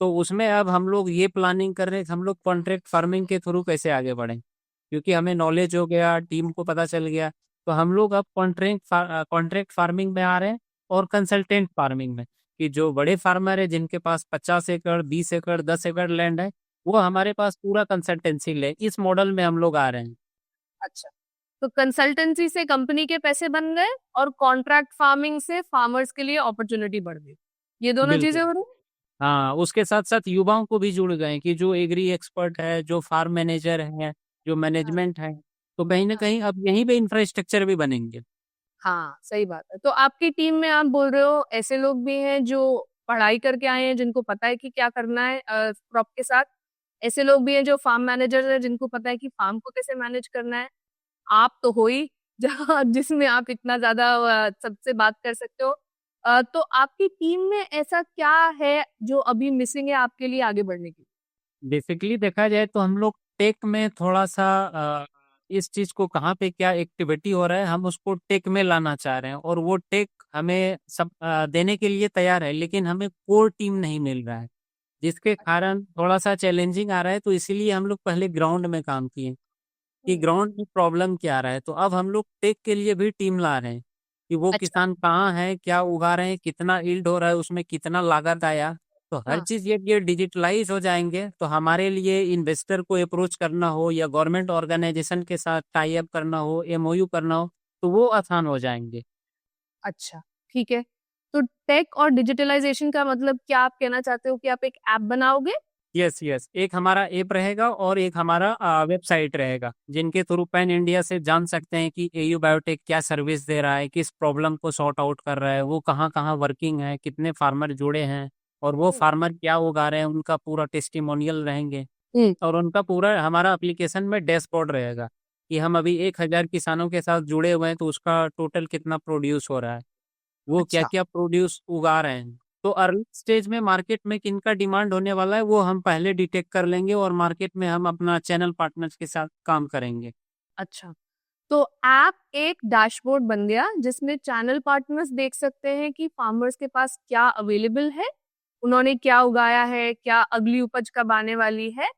तो उसमें अब हम लोग ये प्लानिंग कर रहे हैं कि हम लोग कॉन्ट्रैक्ट फार्मिंग के थ्रू कैसे आगे बढ़ें, क्योंकि हमें नॉलेज हो गया, टीम को पता चल गया, तो हम लोग अब कॉन्ट्रैक्ट फार्मिंग में आ रहे हैं और कंसल्टेंट फार्मिंग में, कि जो बड़े फार्मर है जिनके पास 50 एकड़, 20 एकड़, 10 एकड़ लैंड है, वो हमारे पास पूरा कंसल्टेंसी ले, इस मॉडल में हम लोग आ रहे हैं। अच्छा, तो कंसल्टेंसी से कंपनी के पैसे बन गए और कॉन्ट्रैक्ट फार्मिंग से फार्मर्स के लिए अपॉर्चुनिटी बढ़ गई, ये दोनों चीजें बिल्कुल। हो रही? हाँ, उसके साथ साथ युवाओं को भी जुड़ गए कि जो एग्री एक्सपर्ट है, जो फार्म मैनेजर है, जो हाँ मैनेजमेंट है, तो कहीं ना हाँ कहीं अब यहीं पे इंफ्रास्ट्रक्चर भी बनेंगे। हाँ, सही बात है। तो आपकी टीम में आप बोल रहे हो ऐसे लोग भी हैं जो पढ़ाई करके आए हैं, जिनको पता है कि क्या करना है क्रॉप के साथ, ऐसे लोग भी हैं जो फार्म मैनेजर हैं, जिनको पता है कि फार्म को कैसे मैनेज करना है। आप तो हो ही जहाँ जिसमें आप इतना ज्यादा सबसे बात कर सकते हो। तो आपकी टीम में ऐसा क्या है जो अभी मिसिंग है आपके लिए आगे बढ़ने की? बेसिकली देखा जाए तो हम लोग टेक में थोड़ा सा इस चीज को, कहाँ पे क्या एक्टिविटी हो रहा है, हम उसको टेक में लाना चाह रहे हैं, और वो टेक हमें सब देने के लिए तैयार है, लेकिन हमें कोर टीम नहीं मिल रहा है, जिसके कारण थोड़ा सा चैलेंजिंग आ रहा है। तो इसीलिए हम लोग पहले ग्राउंड में काम किए कि ग्राउंड में प्रॉब्लम क्या आ रहा है, तो अब हम लोग टेक के लिए भी टीम ला रहे हैं कि वो अच्छा। किसान कहाँ है, क्या उगा रहे हैं, कितना यील्ड हो रहा है, उसमें कितना लागत आया, तो हर हाँ। चीज ये डिजिटलाइज हो जाएंगे, तो हमारे लिए इन्वेस्टर को अप्रोच करना हो या गवर्नमेंट ऑर्गेनाइजेशन के साथ टाई अप करना हो, एमओयू करना हो, तो वो आसान हो जाएंगे। अच्छा ठीक है, तो टेक और डिजिटलाइजेशन का मतलब क्या आप कहना चाहते हो कि आप एक ऐप बनाओगे? यस यस, एक हमारा ऐप रहेगा और एक हमारा वेबसाइट रहेगा, जिनके थ्रू पैन इंडिया से जान सकते हैं कि एयू बायोटेक क्या सर्विस दे रहा है, किस प्रॉब्लम को सॉर्ट आउट कर रहा है, वो कहाँ कहाँ वर्किंग है, कितने फार्मर जुड़े हैं, और वो फार्मर क्या उगा रहे हैं, उनका पूरा टेस्टिमोनियल रहेंगे, हम्म। और उनका पूरा हमारा एप्लीकेशन में डैशबोर्ड रहेगा कि हम अभी 1000 किसानों के साथ जुड़े हुए हैं, तो उसका टोटल कितना प्रोड्यूस हो रहा है, वो क्या अच्छा। क्या प्रोड्यूस उगा रहे हैं, तो अर्ली स्टेज में मार्केट में किनका डिमांड होने वाला है वो हम पहले डिटेक्ट कर लेंगे, और मार्केट में हम अपना चैनल पार्टनर्स के साथ काम करेंगे। अच्छा, तो ऐप एक डैशबोर्ड बन गया जिसमें चैनल पार्टनर्स देख सकते हैं कि फार्मर्स के पास क्या अवेलेबल है, उन्होंने क्या उगाया है, क्या अगली उपज कब आने वाली है,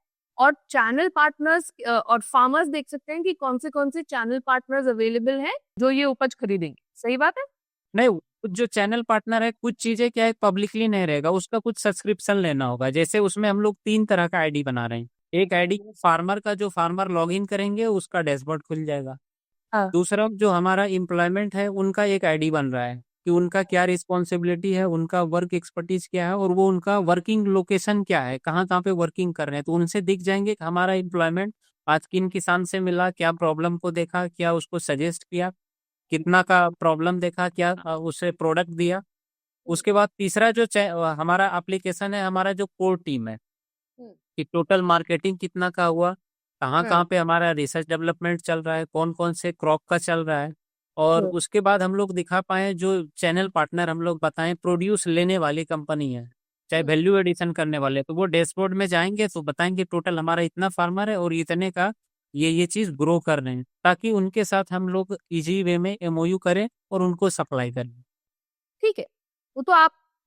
और चैनल पार्टनर्स और फार्मर्स देख सकते हैं कि कौन से चैनल पार्टनर्स अवेलेबल हैं जो ये उपज खरीदेंगे। सही बात है? नहीं, कुछ जो चैनल पार्टनर है, कुछ चीजें क्या है पब्लिकली नहीं रहेगा, उसका कुछ सब्सक्रिप्शन लेना होगा। जैसे उसमें हम लोग 3 तरह का आईडी बना रहे हैं। एक आईडी फार्मर का, जो फार्मर लॉग इन करेंगे उसका डैशबोर्ड खुल जाएगा। हाँ। दूसरा जो हमारा एम्प्लॉयमेंट है, उनका एक आईडी बन रहा है कि उनका क्या रिस्पॉन्सिबिलिटी है, उनका वर्क एक्सपर्टीज क्या है, और वो उनका वर्किंग लोकेशन क्या है, कहाँ कहाँ पे वर्किंग कर रहे हैं। तो उनसे दिख जाएंगे कि हमारा एम्प्लॉयमेंट आज किन किसान से मिला, क्या प्रॉब्लम को देखा, क्या उसको सजेस्ट किया, कितना का प्रॉब्लम देखा, क्या उसे प्रोडक्ट दिया। उसके बाद तीसरा जो हमारा एप्लीकेशन है, हमारा जो कोर टीम है कि टोटल मार्केटिंग कितना का हुआ, कहाँ कहाँ पे हमारा रिसर्च डेवलपमेंट चल रहा है, कौन कौन से क्रॉप का चल रहा है। और उसके बाद हम लोग दिखा पाए जो चैनल पार्टनर हम लोग बताएं प्रोड्यूस लेने वाली कंपनी है, चाहे वैल्यू एडिशन करने वाले, तो वो डैशबोर्ड में जाएंगे तो बताएंगे टोटल हमारा इतना फार्मर है और इतने का ये चीज ग्रो कर रहे हैं, ताकि उनके साथ हम लोग इजी वे में एमओयू करें और उनको सप्लाई करें। ठीक है।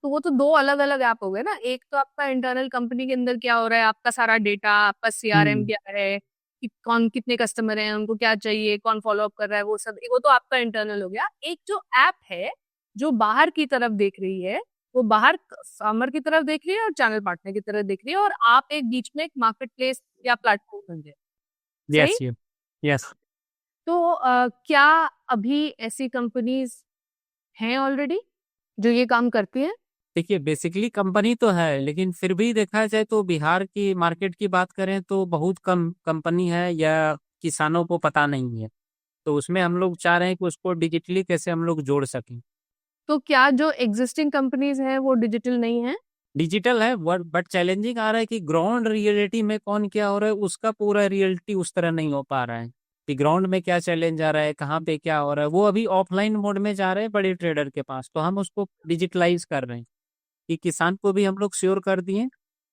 वो तो दो अलग अलग ऐप हो गए ना। एक तो आपका इंटरनल कंपनी के अंदर क्या हो रहा है, आपका सारा डेटा, आपका सीआरएम हम्म। क्या है, कि कौन कितने कस्टमर हैं, उनको क्या चाहिए, कौन फॉलो अप कर रहा है, वो सब, वो तो आपका इंटरनल हो गया। एक जो ऐप है जो बाहर की तरफ देख रही है, वो बाहर फार्मर की तरफ देख रही है और चैनल पार्टनर की तरफ देख रही है, और आप एक बीच में एक मार्केट प्लेस या प्लेटफॉर्म बन गए। सही? Yes yes yes. तो क्या अभी ऐसी कंपनीज हैं ऑलरेडी जो ये काम करती हैं? देखिए, बेसिकली कंपनी तो है, लेकिन फिर भी देखा जाए तो बिहार की मार्केट की बात करें तो बहुत कम कंपनी है या किसानों को पता नहीं है। तो उसमें हम लोग चाह रहे हैं कि उसको डिजिटली कैसे हम लोग जोड़ सकें। तो क्या जो एग्जिस्टिंग कंपनीज हैं वो डिजिटल नहीं है? डिजिटल है, बट चैलेंजिंग आ रहा है कि ग्राउंड रियलिटी में कौन क्या हो रहा है, उसका पूरा रियलिटी उस तरह नहीं हो पा रहा है कि ग्राउंड में क्या चैलेंज आ रहा है, कहाँ पे क्या हो रहा है। वो अभी ऑफलाइन मोड में जा रहे हैं बड़े ट्रेडर के पास, तो हम उसको डिजिटलाइज कर रहे हैं कि किसान को भी हम लोग श्योर कर दिए,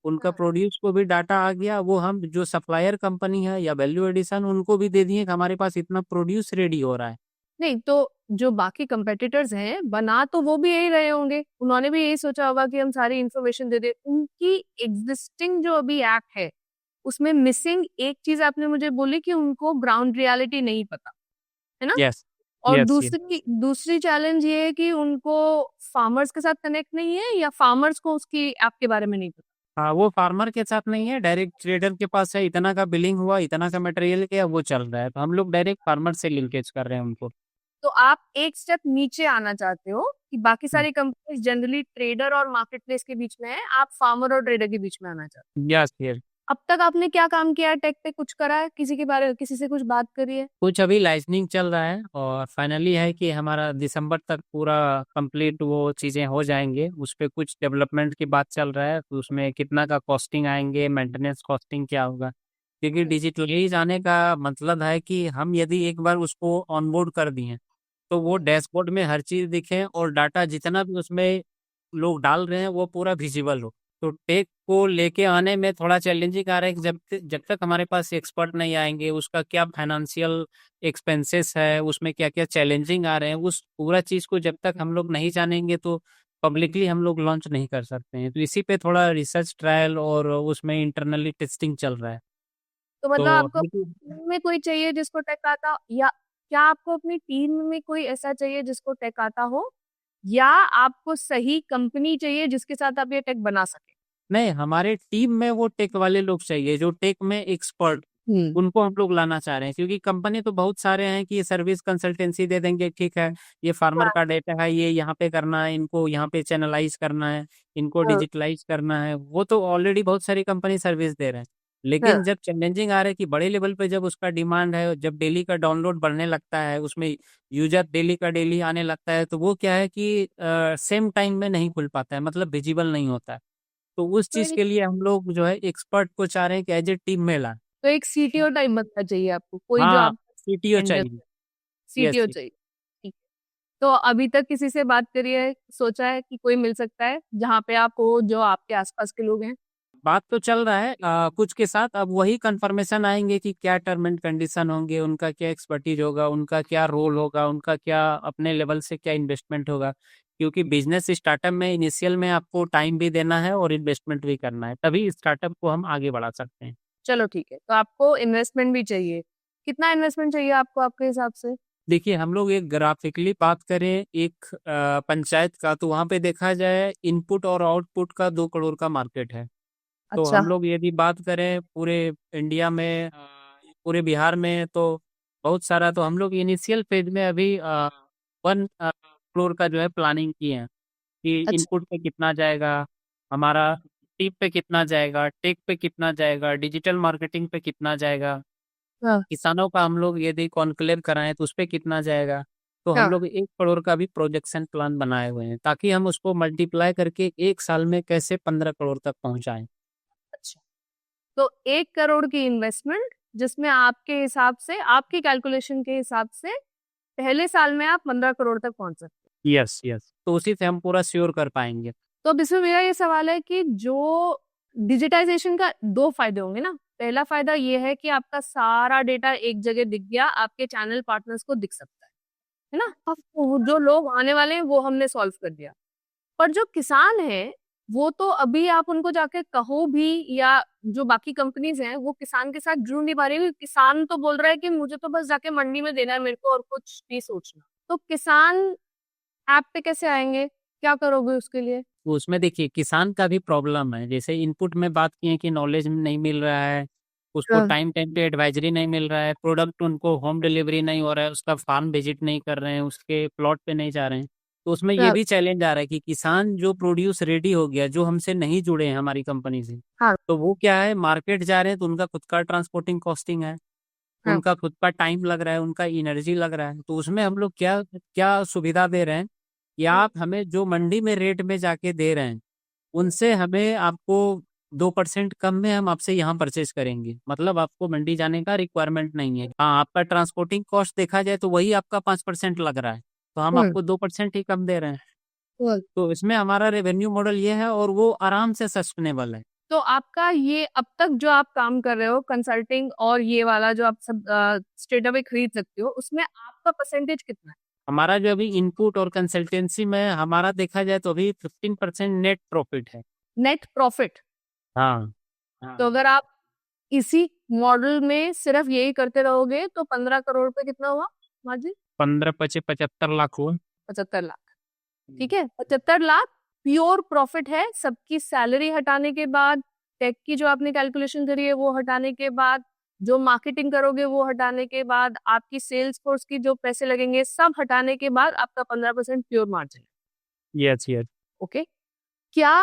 उनका प्रोड्यूस को भी डाटा आ गया, वो हम जो सप्लायर कंपनी है या वैल्यू एडिशन उनको भी दे दिए कि हमारे पास इतना प्रोड्यूस रेडी हो रहा है। नहीं तो जो बाकी कंपेटिटर्स हैं, बना तो वो भी यही रहे होंगे, उन्होंने भी यही सोचा होगा कि हम सारी इंफॉर्मेशन दे दे। उनकी एग्जिस्टिंग जो अभी ऐप है उसमें मिसिंग एक चीज आपने मुझे बोली कि उनको ग्राउंड रियलिटी नहीं पता, है ना? यस और यस यस। दूसरी चैलेंज ये है कि उनको फार्मर्स के साथ कनेक्ट नहीं है, या फार्मर्स को उसकी ऐप के बारे में नहीं पता। हाँ, वो फार्मर के साथ नहीं है, डायरेक्ट ट्रेडर के पास है, इतना का बिलिंग हुआ, इतना का मटेरियल गया, वो चल रहा है, तो हम लोग डायरेक्ट फार्मर से लिंकेज कर रहे हैं उनको। तो आप एक स्टेप नीचे आना चाहते हो कि बाकी सारी कंपनीज जनरली ट्रेडर और मार्केट प्लेस के बीच में है, आप फार्मर और ट्रेडर के बीच में आना चाहते यस यस। हो। अब तक आपने क्या काम किया है टेक पे? कुछ करा है? किसी से कुछ बात करी है? कुछ अभी लाइसनिंग चल रहा है और फाइनली है कि हमारा दिसंबर तक पूरा कंप्लीट वो चीज़ें हो जाएंगे। उस पर कुछ डेवलपमेंट की बात चल रहा है, तो उसमें कितना का कॉस्टिंग आएंगे, मेंटेनेंस कॉस्टिंग क्या होगा, क्योंकि डिजिटलाइज आने का मतलब है कि हम यदि एक बार उसको ऑनबोर्ड कर दिए तो वो डैशबोर्ड में हर चीज़ दिखे और डाटा जितना भी उसमें लोग डाल रहे हैं वो पूरा विजिबल हो। तो टेक को लेके आने में थोड़ा चैलेंजिंग आ रहा है कि जब तक हमारे पास एक्सपर्ट नहीं आएंगे, उसका क्या फाइनेंशियल एक्सपेंसेस है, उसमें क्या क्या चैलेंजिंग आ रहे हैं, उस पूरा चीज़ को जब तक हम लोग नहीं जानेंगे तो पब्लिकली हम लोग लॉन्च नहीं कर सकते हैं। तो इसी पे थोड़ा रिसर्च ट्रायल और उसमें इंटरनली टेस्टिंग चल रहा है। तो मतलब तो आपको टीम में कोई चाहिए जिसको टेक आता, या क्या आपको अपनी टीम में कोई ऐसा चाहिए जिसको टेक आता हो, या आपको सही कंपनी चाहिए जिसके साथ आप ये टेक बना सके? नहीं, हमारे टीम में वो टेक वाले लोग चाहिए जो टेक में एक्सपर्ट, उनको हम लोग लाना चाह रहे हैं, क्योंकि कंपनी तो बहुत सारे हैं कि ये सर्विस कंसल्टेंसी दे देंगे, ठीक है ये फार्मर का डेटा है, ये यहाँ पे करना है, इनको यहाँ पे चैनलाइज करना है, इनको हाँ, डिजिटलाइज करना है, वो तो ऑलरेडी बहुत सारी कंपनी सर्विस दे रहे हैं। हाँ। लेकिन जब चैलेंजिंग आ रहा है कि बड़े लेवल पे जब उसका डिमांड है, जब डेली का डाउनलोड बढ़ने लगता है, उसमें यूजर डेली का डेली आने लगता है, तो वो क्या है कि सेम टाइम में नहीं खुल पाता है, मतलब विजिबल नहीं होता है। तो उस तो चीज के लिए हम लोग जो है एक्सपर्ट को चाह रहे हैं कि एज ए टीम में ला। तो एक सीटीओ टाइप बंदा चाहिए आपको, कोई जो हाँ, आप सीटीओ हैंडल। चाहिए। यस सीटीओ चाहिए। ठीक है। तो अभी तक किसी से बात करी है, सोचा है कि कोई मिल सकता है जहाँ पे आप हो, जो आपके आसपास के लोग हैं? बात तो चल रहा है कुछ के साथ, अब वही कंफर्मेशन आएंगे कि क्या टर्म एंड कंडीशन होंगे, उनका क्या एक्सपर्टीज होगा, उनका क्या रोल होगा, उनका क्या अपने लेवल से क्या इन्वेस्टमेंट होगा। क्योंकि बिजनेस स्टार्टअप में इनिशियल में आपको टाइम भी देना है और इन्वेस्टमेंट भी करना है, तभी स्टार्टअप को हम आगे बढ़ा सकते हैं। चलो ठीक है, तो आपको इन्वेस्टमेंट भी चाहिए। कितना इन्वेस्टमेंट चाहिए आपको आपके हिसाब से? देखिए हम लोग एक ग्राफिकली बात करें एक पंचायत का, तो वहाँ पे देखा जाए इनपुट और आउटपुट का 2 करोड़ का मार्केट है। तो अच्छा। हम लोग यदि बात करें पूरे इंडिया में, पूरे बिहार में, तो बहुत सारा, तो हम लोग इनिशियल फेज में अभी 1 करोड़ का जो है प्लानिंग किए हैं कि अच्छा। इनपुट पे कितना जाएगा हमारा, टिप पे कितना जाएगा, टेक पे कितना जाएगा, डिजिटल मार्केटिंग पे कितना जाएगा, हाँ। किसानों का हम लोग यदि कॉन्क्लेव कराएं तो उस पे कितना जाएगा। तो हम हाँ। लोग 1 करोड़ का भी प्रोजेक्शन प्लान बनाए हुए हैं ताकि हम उसको मल्टीप्लाई करके 1 साल में कैसे 15 करोड़ तक पहुंचाएं। अच्छा, तो 1 करोड़ की इन्वेस्टमेंट, जिसमें आपके हिसाब से, आपकी कैलकुलेशन के हिसाब से पहले साल में आप 15 करोड़ तक पहुंच सकते हैं। यस यस, तो उसी से हम पूरा श्योर कर पाएंगे। तो अब इसमें मेरा ये सवाल है कि जो डिजिटाइजेशन का 2 फायदे होंगे ना। पहला फायदा ये है कि आपका सारा डेटा एक जगह दिख गया, आपके चैनल पार्टनर्स को दिख सकता है ना। अब वो जो लोग आने वाले हैं वो हमने सॉल्व कर दिया। पर जो किसान है, वो तो अभी आप उनको जाके कहो भी, या जो बाकी कंपनीज हैं वो किसान के साथ जुड़ नहीं पा रही, क्योंकि किसान तो बोल रहा है कि मुझे तो बस जाके मंडी में देना है मेरे को, और कुछ नहीं सोचना। तो किसान ऐप पे कैसे आएंगे, क्या करोगे उसके लिए? तो उसमें देखिए किसान का भी प्रॉब्लम है, जैसे इनपुट में बात किए कि नॉलेज नहीं मिल रहा है, उसको हाँ। टाइम टाइम पे एडवाइजरी नहीं मिल रहा है, प्रोडक्ट उनको होम डिलीवरी नहीं हो रहा है, उसका फार्म विजिट नहीं कर रहे हैं, उसके प्लॉट पे नहीं जा रहे हैं। तो उसमें ये हाँ। भी चैलेंज आ रहा है कि किसान जो प्रोड्यूस रेडी हो गया, जो हमसे नहीं जुड़े हैं हमारी कंपनी से, हाँ। तो वो क्या है, मार्केट जा रहे हैं तो उनका खुद का ट्रांसपोर्टिंग कॉस्टिंग है, हाँ। उनका खुद का टाइम लग रहा है, उनका एनर्जी लग रहा है। तो उसमें हम लोग क्या क्या सुविधा दे रहे हैं कि आप हमें जो मंडी में रेट में जाके दे रहे हैं, उनसे हमें आपको 2% कम में हम आपसे यहाँ परचेज करेंगे। मतलब आपको मंडी जाने का रिक्वायरमेंट नहीं है। हाँ, आपका ट्रांसपोर्टिंग कॉस्ट देखा जाए तो वही आपका 5% लग रहा है, तो हम हम्म। आपको 2% ही कम दे रहे हैं। हम्म। तो इसमें हमारा रेवेन्यू मॉडल ये है और वो आराम से सस्टेनेबल है। तो आपका ये अब तक जो आप काम कर रहे हो कंसल्टिंग और ये वाला जो आप सब स्ट्रेट अवे खरीद सकते हो, उसमें आपका परसेंटेज कितना है? हमारा जो अभी इनपुट और कंसल्टेंसी में हमारा देखा जाए तो अभी 15% नेट प्रॉफिट है। Net profit. हाँ तो अगर आप इसी मॉडल में सिर्फ यही करते रहोगे तो 15 करोड़ पे कितना हुआ मार्जिन? 15-75 लाख हुआ। 75 लाख। ठीक है, 75 लाख प्योर प्रॉफिट है, सबकी सैलरी हटाने के बाद, टेक की जो आपने कैलकुलेशन करी है वो हटाने के बाद, जो मार्केटिंग करोगे वो हटाने के बाद, आपकी सेल्स फोर्स की जो पैसे लगेंगे सब हटाने के बाद आपका 15% प्योर मार्जिन है। Yes yes. ओके। क्या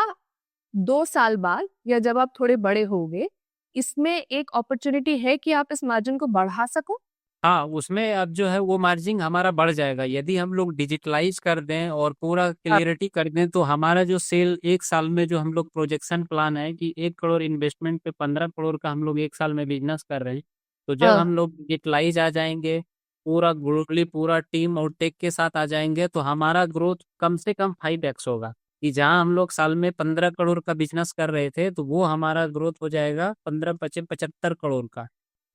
2 साल बाद या जब आप थोड़े बड़े होगे, इसमें एक अपॉर्चुनिटी है कि आप इस मार्जिन को बढ़ा सको? हाँ, उसमें अब जो है वो मार्जिन हमारा बढ़ जाएगा यदि हम लोग डिजिटलाइज कर दें और पूरा हाँ। क्लियरिटी कर दें। तो हमारा जो सेल 1 साल में, जो हम लोग प्रोजेक्शन प्लान है कि 1 करोड़ इन्वेस्टमेंट पे 15 करोड़ का हम लोग 1 साल में बिजनेस कर रहे हैं, तो जब हाँ। हम लोग डिजिटलाइज आ जाएंगे, पूरा ग्लोबली पूरा टीम और टेक के साथ आ जाएंगे, तो हमारा ग्रोथ कम से कम 5x होगा। कि जहाँ हम लोग साल में 15 करोड़ का बिजनेस कर रहे थे, तो वो हमारा ग्रोथ हो जाएगा 15-75 करोड़ का।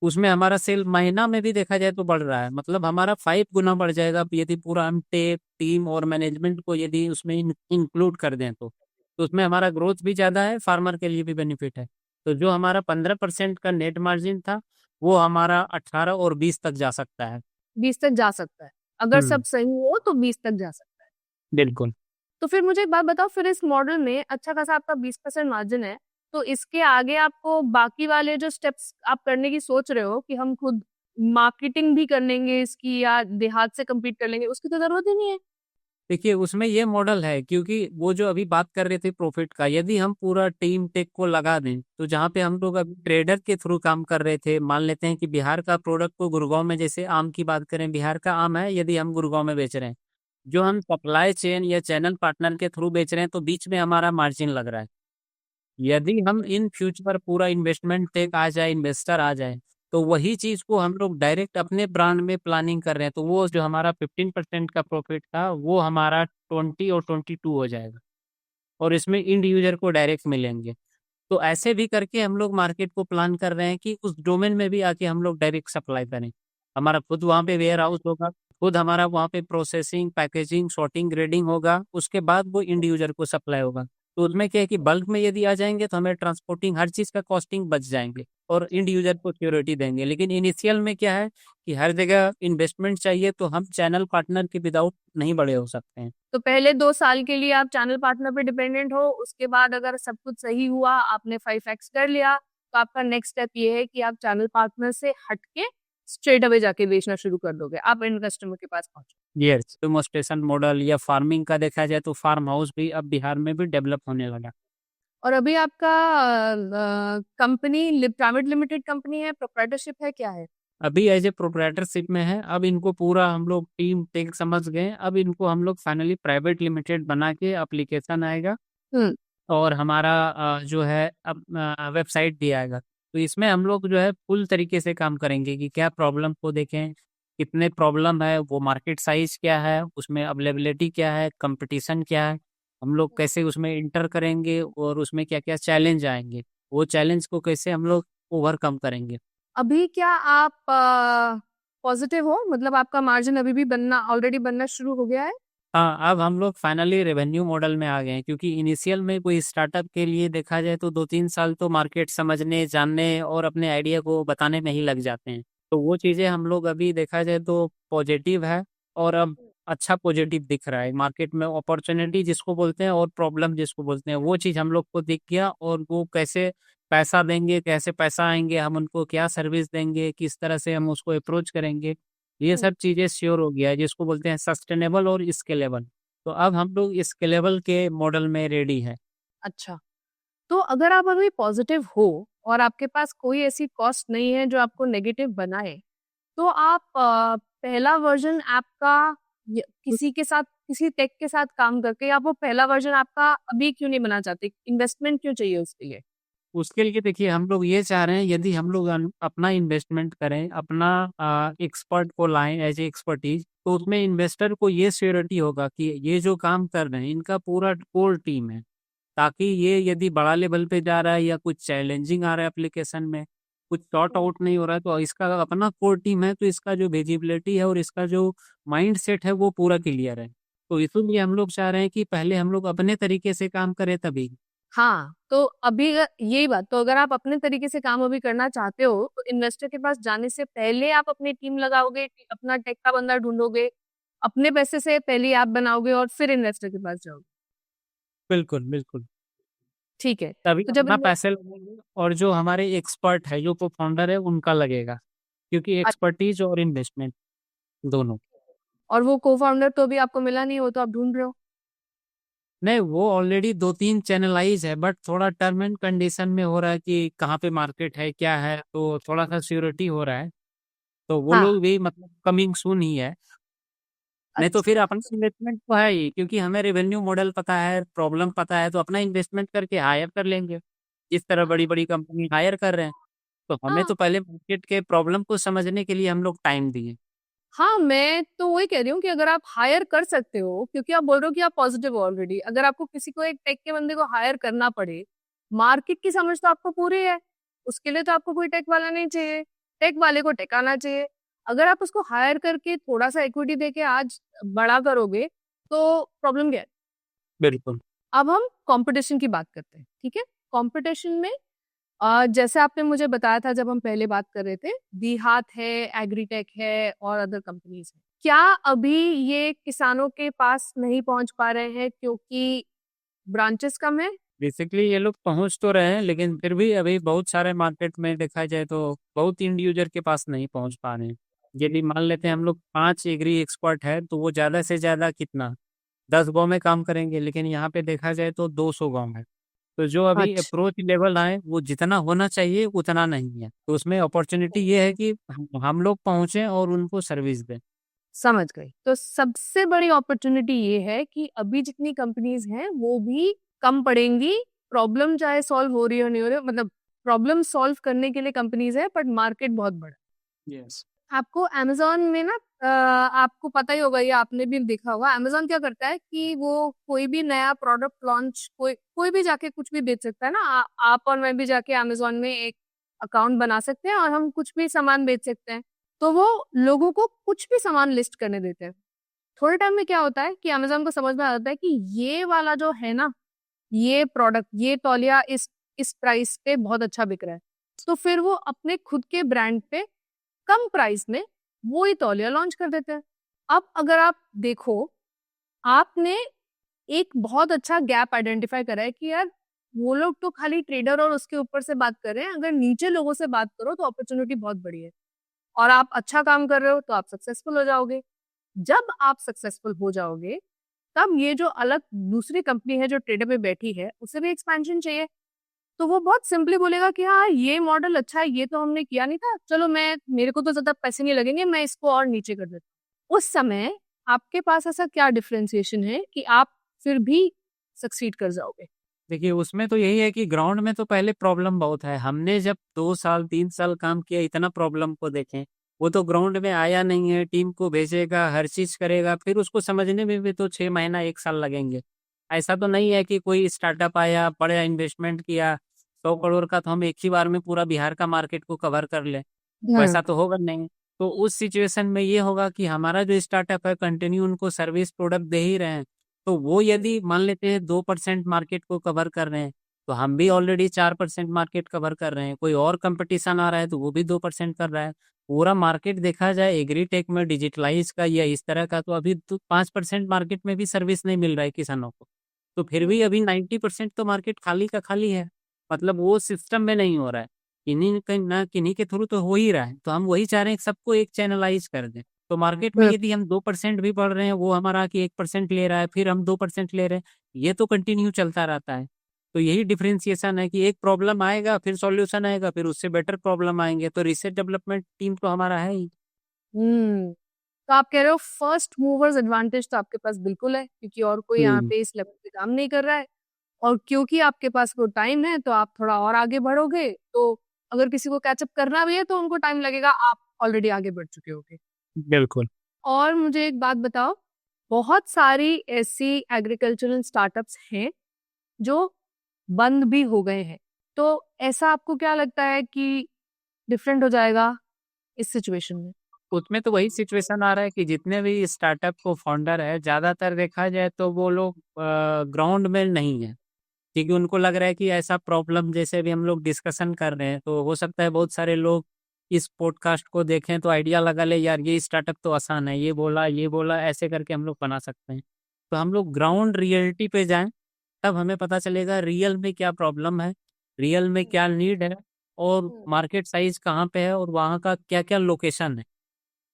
उसमें हमारा सेल महीना में भी देखा जाए तो बढ़ रहा है, मतलब हमारा 5 गुना बढ़ जाएगा यदि पूरा हम टेक टीम और मैनेजमेंट को यदि उसमें इंक्लूड कर दें तो उसमें हमारा ग्रोथ भी ज़्यादा है, फार्मर के लिए भी बेनिफिट है। तो जो हमारा 15% का नेट मार्जिन था, वो हमारा 18 और 20 तक जा सकता है। 20 तक जा सकता है, अगर सब हम्म। सही हो तो 20 तक जा सकता है। बिल्कुल। तो फिर मुझे एक बात बताओ, फिर इस मॉडल में अच्छा खासा आपका 20% मार्जिन है, तो इसके आगे आपको बाकी वाले जो स्टेप्स आप करने की सोच रहे हो कि हम खुद मार्केटिंग भी कर लेंगे इसकी या देहात से कम्पीट कर लेंगे, उसकी तो जरूरत ही नहीं है। देखिए उसमें ये मॉडल है, क्योंकि वो जो अभी बात कर रहे थे प्रॉफिट का, यदि हम पूरा टीम टेक को लगा दें, तो जहाँ पे हम लोग अभी ट्रेडर के थ्रू काम कर रहे थे, मान लेते हैं कि बिहार का प्रोडक्ट को गुड़गांव में, जैसे आम की बात करें, बिहार का आम है, यदि हम गुड़गांव में बेच रहे हैं, जो हम सप्लाई चेन या चैनल पार्टनर के थ्रू बेच रहे हैं, तो बीच में हमारा मार्जिन लग रहा है। यदि हम इन फ्यूचर पूरा इन्वेस्टमेंट टेक आ जाए, इन्वेस्टर आ जाए, तो वही चीज को हम लोग डायरेक्ट अपने ब्रांड में प्लानिंग कर रहे हैं, तो वो जो हमारा 15% का प्रॉफिट था, वो हमारा 20 और 22 हो जाएगा, और इसमें इंड यूजर को डायरेक्ट मिलेंगे। तो ऐसे भी करके हम लोग मार्केट को प्लान कर रहे हैं कि उस डोमेन में भी आके हम लोग डायरेक्ट सप्लाई करें। हमारा खुद वहाँ पे वेयर हाउस होगा, खुद हमारा वहाँ पे प्रोसेसिंग, पैकेजिंग, सॉर्टिंग, ग्रेडिंग होगा, उसके बाद वो इंड यूजर को सप्लाई होगा। तो उसमें क्या है कि बल्क में यदि आ जाएंगे तो हमें ट्रांसपोर्टिंग हर चीज़ का कॉस्टिंग बच जाएंगे और इंड यूजर को सिक्योरिटी देंगे। लेकिन इनिशियल में क्या है कि हर जगह इन्वेस्टमेंट चाहिए, तो हम चैनल पार्टनर के विदाउट नहीं बड़े हो सकते हैं। तो पहले 2 साल के लिए आप चैनल पार्टनर पे डिपेंडेंट हो, उसके बाद अगर सब कुछ सही हुआ, आपने 5x कर लिया, तो आपका नेक्स्ट स्टेप ये है कि आप चैनल पार्टनर से हटके स्ट्रेट अवे जाके बेचना शुरू कर दोगे, आप एंड कस्टमर के पास पहुंचो। यस, डेमोस्ट्रेशन मॉडल या फार्मिंग का देखा जाए तो फार्म हाउस भी अब बिहार में भी डेवलप होने लगा। और अभी आपका कंपनी प्राइवेट लिमिटेड कंपनी है, प्रोप्राइटरशिप है, क्या है? अभी एज ए प्रोप्राइटरशिप में है। अब इनको पूरा हम लोग टीम टेक समझ गए। अब इनको हम लोग फाइनली प्राइवेट लिमिटेड बना के एप्लीकेशन आएगा हम्म। और हमारा जो है अब वेबसाइट भी आएगा। तो इसमें हम लोग जो है फुल तरीके से काम करेंगे कि क्या प्रॉब्लम को देखें, कितने प्रॉब्लम है, वो मार्केट साइज क्या है, उसमें अवेलेबिलिटी क्या है, कंपटीशन क्या है, हम लोग कैसे उसमें इंटर करेंगे और उसमें क्या क्या चैलेंज आएंगे, वो चैलेंज को कैसे हम लोग ओवरकम करेंगे। अभी क्या आप पॉजिटिव हो, मतलब आपका मार्जिन अभी भी बनना, ऑलरेडी बनना शुरू हो गया है? हाँ, अब हम लोग फाइनली रेवेन्यू मॉडल में आ गए हैं, क्योंकि इनिशियल में कोई स्टार्टअप के लिए देखा जाए तो 2-3 साल तो मार्केट समझने, जानने और अपने आइडिया को बताने में ही लग जाते हैं। तो वो चीज़ें हम लोग अभी देखा जाए तो पॉजिटिव है, और अब अच्छा पॉजिटिव दिख रहा है मार्केट में। अपॉर्चुनिटी जिसको बोलते हैं और प्रॉब्लम जिसको बोलते हैं, वो चीज़ हम लोग को दिख गया। और वो कैसे पैसा देंगे, कैसे पैसा आएंगे, हम उनको क्या सर्विस देंगे, किस तरह से हम उसको अप्रोच करेंगे, ये हम्म। सब चीज़ें श्योर हो गया है, जिसको बोलते हैं सस्टेनेबल और स्केलेबल। तो अब हम लोग स्केलेबल के मॉडल में रेडी है। अच्छा, तो अगर आप अभी पॉजिटिव हो और आपके पास कोई ऐसी कॉस्ट नहीं है जो आपको नेगेटिव बनाए, तो आप पहला वर्जन ऐप का किसी के साथ, किसी टेक के साथ काम करके आप वो पहला वर्जन आपका अभी क्यों नहीं बना चाहते? इन्वेस्टमेंट क्यों चाहिए उसके लिए? उसके लिए देखिए, हम लोग ये चाह रहे हैं यदि हम लोग अपना इन्वेस्टमेंट करें, अपना एक्सपर्ट को लाएं एज ए एक्सपर्टीज, तो उसमें इन्वेस्टर को ये श्योरिटी होगा कि ये जो काम कर रहे हैं इनका पूरा कोर टीम है। ताकि ये यदि बड़ा लेवल पे जा रहा है या कुछ चैलेंजिंग आ रहा है एप्लीकेशन में, कुछ सॉर्ट आउट नहीं हो रहा है, तो इसका अपना कोर टीम है, तो इसका जो विजिबिलिटी है और इसका जो माइंड सेट है वो पूरा क्लियर है। तो इसीलिए हम लोग चाह रहे हैं कि पहले हम लोग अपने तरीके से काम करें तभी। हाँ, तो अभी यही बात, तो अगर आप अपने तरीके से काम अभी करना चाहते हो, तो इन्वेस्टर के पास जाने से पहले आप अपनी टीम लगाओगे, अपना टेक का बंदा ढूंढोगे, अपने पैसे से पहले ऐप बनाओगे और फिर इन्वेस्टर के पास जाओगे। बिल्कुल बिल्कुल। ठीक है। तभी तो जब अपना पैसे लगेंगे और जो हमारे एक्सपर्ट है, जो को फाउंडर है, उनका लगेगा। क्योंकि एक्सपर्टीज और इन्वेस्टमेंट दोनों। और वो को फाउंडर तो अभी आपको मिला नहीं हो, तो आप ढूंढ रहे हो? नहीं, वो ऑलरेडी 2-3 चैनलाइज है, बट थोड़ा टर्म एंड कंडीशन में हो रहा है कि कहाँ पे मार्केट है, क्या है, तो थोड़ा सा श्योरिटी हो रहा है। तो वो हाँ। लोग भी मतलब कमिंग सून ही है। नहीं तो फिर अच्छा। अपना इन्वेस्टमेंट तो है ही, क्योंकि हमें रेवेन्यू मॉडल पता है, प्रॉब्लम पता है, तो अपना इन्वेस्टमेंट करके हायर कर लेंगे। इस तरह बड़ी बड़ी कंपनी हायर कर रहे हैं, तो हमें हाँ। तो पहले मार्केट के प्रॉब्लम को समझने के लिए हम लोग टाइम दिए। हाँ, मैं तो वही कह रही हूँ कि अगर आप हायर कर सकते हो, क्योंकि आप बोल रहे हो कि आप पॉजिटिव हो ऑलरेडी, अगर आपको किसी को, एक टेक के बंदे को हायर करना पड़े, मार्केट की समझ तो आपको पूरी है, उसके लिए तो आपको कोई टेक वाला नहीं चाहिए, टेक वाले को टेक आना चाहिए। अगर आप उसको हायर करके थोड़ा सा इक्विटी देके आज बड़ा करोगे, तो प्रॉब्लम क्या है? बिल्कुल। अब हम कंपटीशन की बात करते हैं, ठीक है? कंपटीशन में जैसे आपने मुझे बताया था जब हम पहले बात कर रहे थे, देहात है, एग्रीटेक है और अदर कंपनीज है। क्या अभी ये किसानों के पास नहीं पहुंच पा रहे हैं क्योंकि ब्रांचेस कम है? बेसिकली ये लोग पहुंच तो रहे हैं, लेकिन फिर भी अभी बहुत सारे मार्केट में देखा जाए तो बहुत इंड यूजर के पास नहीं पहुंच पा रहे हैं। यदि मान लेते हैं हम लोग 5 एग्री एक्सपर्ट है, तो वो ज्यादा से ज्यादा कितना 10 गांव में काम करेंगे, लेकिन यहाँ पे देखा जाए तो 200 गांव है। तो जो अभी अच्छा, अप्रोच लेवल आए वो जितना होना चाहिए उतना नहीं है। तो उसमें अपॉर्चुनिटी ये है कि हम लोग पहुंचे और उनको सर्विस दें। समझ गई। तो सबसे बड़ी अपॉर्चुनिटी ये है कि अभी जितनी कंपनीज हैं वो भी कम पड़ेंगी, प्रॉब्लम चाहे सॉल्व हो रही हो नहीं हो रही हो, मतलब प्रॉब्लम सॉल्व करने के लिए कंपनीज है, बट मार्केट बहुत बड़ा। यस। आपको अमेज़न में ना आपको पता ही होगा, ये आपने भी देखा होगा, अमेज़न क्या करता है कि वो कोई भी नया प्रोडक्ट लॉन्च, कोई कोई भी जाके कुछ भी बेच सकता है ना। आप और मैं भी जाके अमेज़न में एक अकाउंट बना सकते हैं और हम कुछ भी सामान बेच सकते हैं। तो वो लोगों को कुछ भी सामान लिस्ट करने देते हैं। थोड़े टाइम में क्या होता है कि अमेज़न को समझ में आ जाता है कि ये वाला जो है ना, ये प्रोडक्ट, ये तौलिया इस प्राइस पे बहुत अच्छा बिक रहा है, तो फिर वो अपने खुद के ब्रांड पे कम प्राइस में वो ही तौलिया लॉन्च कर देते हैं। अब अगर आप देखो, आपने एक बहुत अच्छा गैप आइडेंटिफाई करा है कि यार वो लोग तो खाली ट्रेडर और उसके ऊपर से बात कर रहे हैं, अगर नीचे लोगों से बात करो तो अपॉर्चुनिटी बहुत बड़ी है और आप अच्छा काम कर रहे हो तो आप सक्सेसफुल हो जाओगे। जब आप सक्सेसफुल हो जाओगे तब ये जो अलग दूसरी कंपनी है जो ट्रेडर पे बैठी है उसे भी एक्सपेंशन चाहिए, तो वो बहुत सिंपली बोलेगा कि हाँ ये मॉडल अच्छा है, ये तो हमने किया नहीं था, चलो मैं, मेरे को तो ज्यादा पैसे नहीं लगेंगे, मैं इसको और नीचे कर देता हूँ। उस समय आपके पास ऐसा क्या डिफरेंशिएशन है कि आप फिर भी सक्सीड कर जाओगे? देखिए, उसमें तो यही है कि ग्राउंड में तो पहले प्रॉब्लम बहुत है। हमने जब 2 साल 3 साल काम किया, इतना प्रॉब्लम को देखें। वो तो ग्राउंड में आया नहीं है, टीम को भेजेगा, हर चीज़ करेगा, फिर उसको समझने में भी तो 6 महीना 1 साल लगेंगे। ऐसा तो नहीं है कि कोई स्टार्टअप आया, बड़ा इन्वेस्टमेंट किया, 100 करोड़ का तो हम एक ही बार में पूरा बिहार का मार्केट को कवर कर लें, वैसा तो होगा नहीं। तो उस सिचुएशन में ये होगा कि हमारा जो स्टार्टअप है कंटिन्यू उनको सर्विस प्रोडक्ट दे ही रहे हैं। तो वो यदि मान लेते हैं 2% मार्केट को कवर कर रहे हैं, तो हम भी ऑलरेडी 4% मार्केट कवर कर रहे हैं। कोई और कंपटीशन आ रहा है तो वो भी 2% कर रहा है। पूरा मार्केट देखा जाए एग्रीटेक में डिजिटलाइज का या इस तरह का, तो अभी तो 5% मार्केट में भी सर्विस नहीं मिल रहा है किसानों को। तो फिर भी अभी 90% तो मार्केट खाली का खाली है। मतलब वो सिस्टम में नहीं हो रहा है। किन्हीं के थ्रू तो हो ही रहा है। तो हम वही चाह रहे हैं कि सबको एक चैनलाइज कर दें। तो मार्केट में यदि हम 2% भी बढ़ रहे हैं, वो हमारा कि 1% ले रहा है, फिर हम 2% ले रहे हैं, ये तो कंटिन्यू चलता रहता है। तो यही डिफरेंशिएशन है कि एक प्रॉब्लम आएगा, फिर सॉल्यूशन आएगा, फिर उससे बेटर प्रॉब्लम आएंगे। तो रिसर्च डेवलपमेंट टीम तो हमारा है ही। तो आप कह रहे हो फर्स्ट मूवर्स एडवांटेज तो आपके पास बिल्कुल है, क्योंकि और कोई यहाँ हम्म, पे इस लेवल पे काम नहीं कर रहा है, और क्योंकि आपके पास वो टाइम है तो आप थोड़ा और आगे बढ़ोगे, तो अगर किसी को कैचअप करना भी है तो उनको टाइम लगेगा, आप ऑलरेडी आगे बढ़ चुके होगे। बिल्कुल। और मुझे एक बात बताओ, बहुत सारी ऐसी एग्रीकल्चरल स्टार्टअप्स हैं जो बंद भी हो गए हैं, तो ऐसा आपको क्या लगता है कि डिफरेंट हो जाएगा इस सिचुएशन में? उसमें तो वही सिचुएशन आ रहा है कि जितने भी स्टार्टअप को फाउंडर है, ज्यादातर देखा जाए तो वो लोग ग्राउंड में नहीं है, क्योंकि उनको लग रहा है कि ऐसा प्रॉब्लम जैसे भी हम लोग डिस्कशन कर रहे हैं, तो हो सकता है बहुत सारे लोग इस पॉडकास्ट को देखें तो आइडिया लगा ले, यार ये स्टार्टअप तो आसान है, ये बोला ऐसे करके हम लोग बना सकते हैं। तो हम लोग ग्राउंड रियलिटी पे जाएं, तब हमें पता चलेगा रियल में क्या प्रॉब्लम है, रियल में क्या नीड है, और मार्केट साइज कहाँ पे है, और वहाँ का क्या क्या लोकेशन है।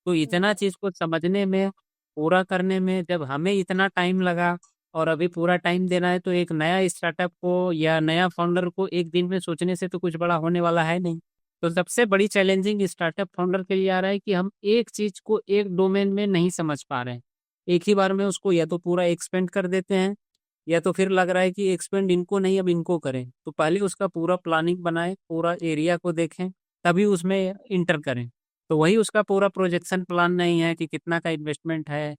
तो इतना चीज़ को समझने में, पूरा करने में जब हमें इतना टाइम लगा, और अभी पूरा टाइम देना है, तो एक नया स्टार्टअप को या नया फाउंडर को एक दिन में सोचने से तो कुछ बड़ा होने वाला है नहीं। तो सबसे बड़ी चैलेंजिंग स्टार्टअप फाउंडर के लिए आ रहा है कि हम एक चीज़ को एक डोमेन में नहीं समझ पा रहे हैं। एक ही बार में उसको या तो पूरा एक्सपेंड कर देते हैं, या तो फिर लग रहा है कि एक्सपेंड इनको नहीं अब इनको करें। तो पहले उसका पूरा प्लानिंग बनाएं, पूरा एरिया को देखें, तभी उसमें इंटर करें। तो वही उसका पूरा प्रोजेक्शन प्लान नहीं है कि कितना का इन्वेस्टमेंट है,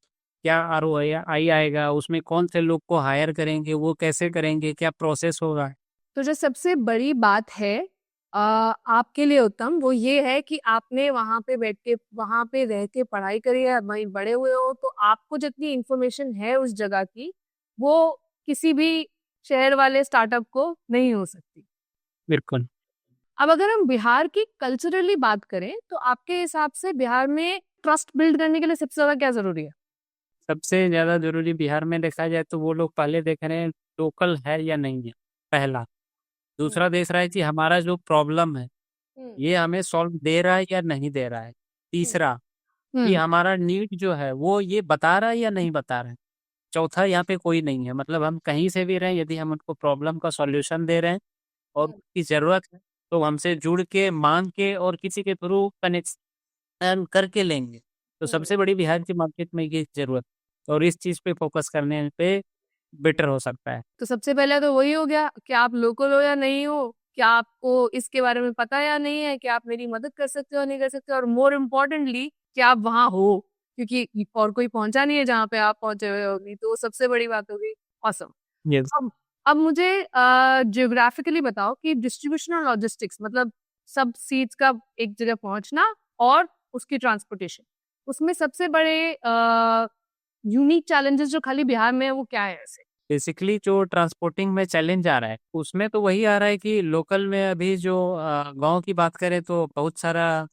क्या आरओआई आएगा, उसमें कौन से लोग को हायर करेंगे, वो कैसे करेंगे, क्या प्रोसेस होगा। तो जो सबसे बड़ी बात है आपके लिए उत्तम, वो ये है कि आपने वहां पे बैठ के, वहां पे रह के पढ़ाई करी है, वहीं बड़े हुए हो, तो आपको जितनी इंफॉर्मेशन है उस जगह की, वो किसी भी शहर वाले स्टार्टअप को नहीं हो सकती। बिल्कुल। अब अगर हम बिहार की कल्चरली बात करें तो आपके हिसाब से बिहार में ट्रस्ट बिल्ड करने के लिए सबसे ज्यादा क्या जरूरी है? सबसे ज़्यादा ज़रूरी बिहार में देखा जाए तो वो लोग पहले देख रहे हैं लोकल है या नहीं है, पहला। दूसरा देख रहा है कि हमारा जो प्रॉब्लम है, ये हमें सॉल्व दे रहा है या नहीं दे रहा है। तीसरा, कि हम्म। हमारा नीड जो है वो ये बता रहा है या नहीं बता रहा है। चौथा, यहाँ पे कोई नहीं है। मतलब हम कहीं से भी रहें, यदि हम उनको प्रॉब्लम का सॉल्यूशन दे रहे हैं और उसकी ज़रूरत है, तो हमसे जुड़ के, मांग के, और किसी के थ्रू कनेक्शन करके लेंगे। तो सबसे बड़ी बिहार की मार्केट में ये ज़रूरत, और इस चीज़ पे फोकस करने पे बेटर हो सकता है। तो सबसे पहले तो वही हो गया कि आप लोकल हो या नहीं हो, क्या आपको इसके बारे में पता या नहीं है, कि आप मेरी मदद कर सकते हो नहीं कर सकते, और मोर इम्पोर्टेंटली कि आप वहां हो, क्योंकि और कोई पहुंचा नहीं है जहाँ पे आप पहुंचे हुए होगी, तो वो सबसे बड़ी बात होगी। ऑसम। यस। अब मुझे जियोग्राफिकली बताओ कि डिस्ट्रीब्यूशन और लॉजिस्टिक्स, मतलब सब सीड्स का एक जगह पहुंचना और उसकी ट्रांसपोर्टेशन, उसमें सबसे बड़े यूनिक चैलेंजेस जो खाली बिहार में है वो क्या है ऐसे? बेसिकली जो ट्रांसपोर्टिंग में चैलेंज आ रहा है उसमें तो वही आ रहा है कि लोकल में अभी जो गांव की बात करें तो बहुत सारा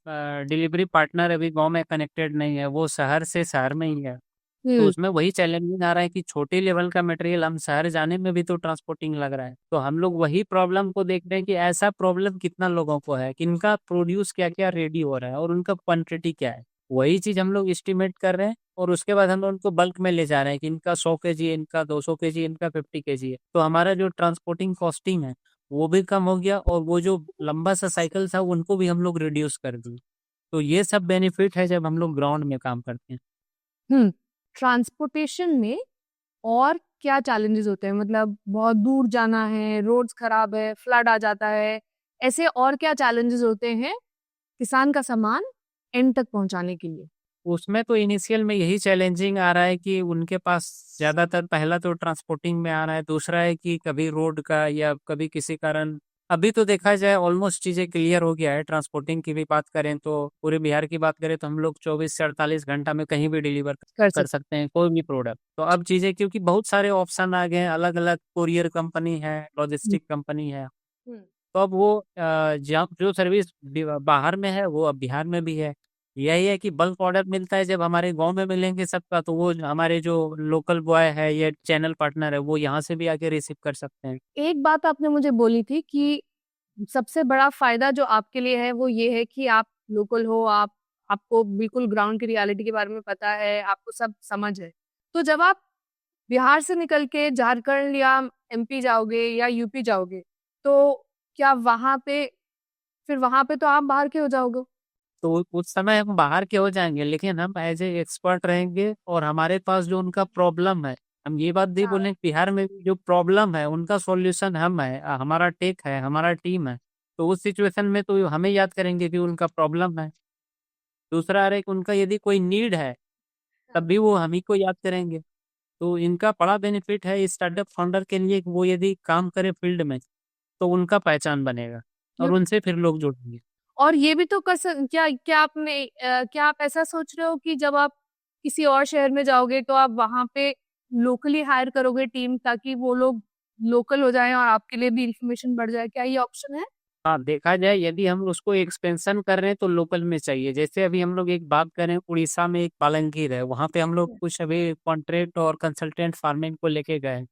डिलीवरी पार्टनर अभी गांव में कनेक्टेड नहीं है, वो शहर से शहर में ही है। तो हम्म। उसमें वही चैलेंजिंग आ रहा है कि छोटे लेवल का मटेरियल हम शहर जाने में भी तो ट्रांसपोर्टिंग लग रहा है। तो हम लोग वही प्रॉब्लम को देख रहे हैं कि ऐसा प्रॉब्लम कितना लोगों को है, कि इनका प्रोड्यूस क्या क्या रेडी हो रहा है और उनका क्वांटिटी क्या है। वही चीज हम लोग एस्टिमेट कर रहे हैं और उसके बाद हम लोग उनको बल्क में ले जा रहे हैं कि इनका 100 kg, इनका 200 kg, इनका 50 kg है। तो हमारा जो ट्रांसपोर्टिंग कॉस्टिंग है वो भी कम हो गया और वो जो लंबा सा साइकिल था उनको भी हम लोग रिड्यूस कर दिए। तो ये सब बेनिफिट है जब हम लोग ग्राउंड में काम करते हैं। हम्म। ट्रांसपोर्टेशन में और क्या चैलेंजेस होते हैं? मतलब बहुत दूर जाना है, रोड्स खराब है, फ्लड आ जाता है, ऐसे और क्या चैलेंजेस होते हैं किसान का सामान एंड तक पहुंचाने के लिए? उसमें तो इनिशियल में यही चैलेंजिंग आ रहा है कि उनके पास ज्यादातर, पहला तो ट्रांसपोर्टिंग में आ रहा है, दूसरा है कि कभी रोड का या कभी किसी कारण। अभी तो देखा जाए ऑलमोस्ट चीजें क्लियर हो गया है। ट्रांसपोर्टिंग की भी बात करें तो पूरे बिहार की बात करें तो हम लोग 24 से 48 घंटा में कहीं भी डिलीवर कर कर सकते सकते हैं कोई भी प्रोडक्ट। तो अब चीजें क्योंकि बहुत सारे ऑप्शन आ गए हैं, अलग अलग कोरियर कंपनी है, हैं। लॉजिस्टिक कंपनी है। हम्म। तो अब वो जो सर्विस बाहर में है वो अब बिहार में भी है। यही है कि बल्क ऑर्डर मिलता है जब हमारे गांव में मिलेंगे सबका, तो वो हमारे जो लोकल बॉय है या चैनल पार्टनर है वो यहाँ से भी आके रिसीव कर सकते हैं। एक बात आपने मुझे बोली थी कि सबसे बड़ा फायदा जो आपके लिए है वो ये है कि आप लोकल हो, आपको बिल्कुल ग्राउंड की रियलिटी के बारे में पता है, आपको सब समझ है। तो जब आप बिहार से निकल के झारखंड या एमपी जाओगे या यूपी जाओगे, तो क्या वहां पे तो आप बाहर के हो जाओगे? तो उस समय हम बाहर के हो जाएंगे लेकिन हम एज ए एक्सपर्ट रहेंगे और हमारे पास जो उनका प्रॉब्लम है, हम ये बात नहीं हाँ। बोलें बिहार में भी जो प्रॉब्लम है उनका सॉल्यूशन हम है, हमारा टेक है, हमारा टीम है। तो उस सिचुएशन में तो हमें याद करेंगे कि उनका प्रॉब्लम है। दूसरा है कि उनका यदि कोई नीड है तब भी वो हम ही को याद करेंगे। तो इनका बड़ा बेनिफिट है स्टार्टअप फाउंडर के लिए कि वो यदि काम करे फील्ड में तो उनका पहचान बनेगा और उनसे फिर लोग जुड़ेंगे। और ये भी तो क्या आप ऐसा सोच रहे हो कि जब आप किसी और शहर में जाओगे तो आप वहां पे लोकली हायर करोगे टीम, ताकि वो लोग लोकल हो जाएं और आपके लिए भी इंफॉर्मेशन बढ़ जाए? क्या ये ऑप्शन है? हाँ, देखा जाए यदि हम उसको एक्सपेंशन कर रहे हैं तो लोकल में चाहिए। जैसे अभी हम लोग एक बात करें, उड़ीसा में एक पालनगीर है, वहाँ पे हम लोग कुछ अभी कॉन्ट्रैक्ट और कंसल्टेंट फार्मिंग को लेके गए।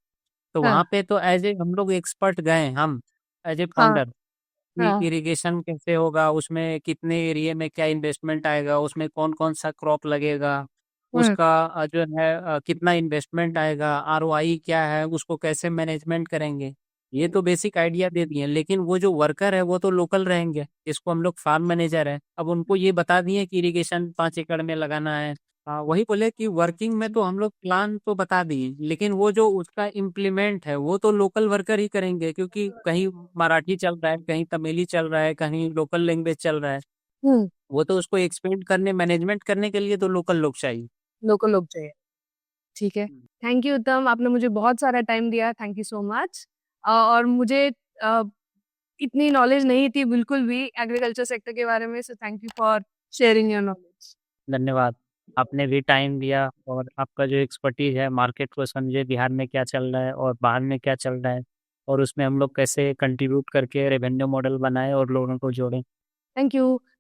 तो हाँ। वहाँ पे तो एज ए हम लोग एक्सपर्ट गए, हम एज ए हाँ। फाउंडर, कि हाँ। इरिगेशन कैसे होगा, उसमें कितने एरिया में क्या इन्वेस्टमेंट आएगा, उसमें कौन कौन सा क्रॉप लगेगा, हम्म। उसका जो है कितना इन्वेस्टमेंट आएगा, आरओआई क्या है, उसको कैसे मैनेजमेंट करेंगे। ये तो बेसिक आइडिया दे दिए, लेकिन वो जो वर्कर है वो तो लोकल रहेंगे, इसको हम लोग फार्म मैनेजर है। अब उनको ये बता दिए कि इरिगेशन 5 एकड़ में लगाना है। वही बोले कि वर्किंग में तो हम लोग प्लान तो बता दिए, लेकिन वो जो उसका इम्प्लीमेंट है वो तो लोकल वर्कर ही करेंगे, क्योंकि कहीं मराठी चल रहा है, कहीं तमिली चल रहा है, कहीं लोकल लैंग्वेज चल रहा है। हम्म। वो तो उसको एक्सपेंड करने, मैनेजमेंट करने के लिए तो लोकल लोग चाहिए। लोकल लोग चाहिए। ठीक है। थैंक यू उत्तम, आपने मुझे बहुत सारा टाइम दिया, थैंक यू सो मच। और मुझे अ, इतनी नॉलेज नहीं थी बिल्कुल भी एग्रीकल्चर सेक्टर के बारे में, so thank you for sharing your knowledge. धन्यवाद। आपने भी टाइम दिया और आपका जो एक्सपर्टीज है, मार्केट को समझे, बिहार में क्या चल रहा है और बाहर में क्या चल रहा है, और उसमें हम लोग कैसे कंट्रीब्यूट करके रेवेन्यू मॉडल बनाए और लोगों को जोड़ें। Thank you.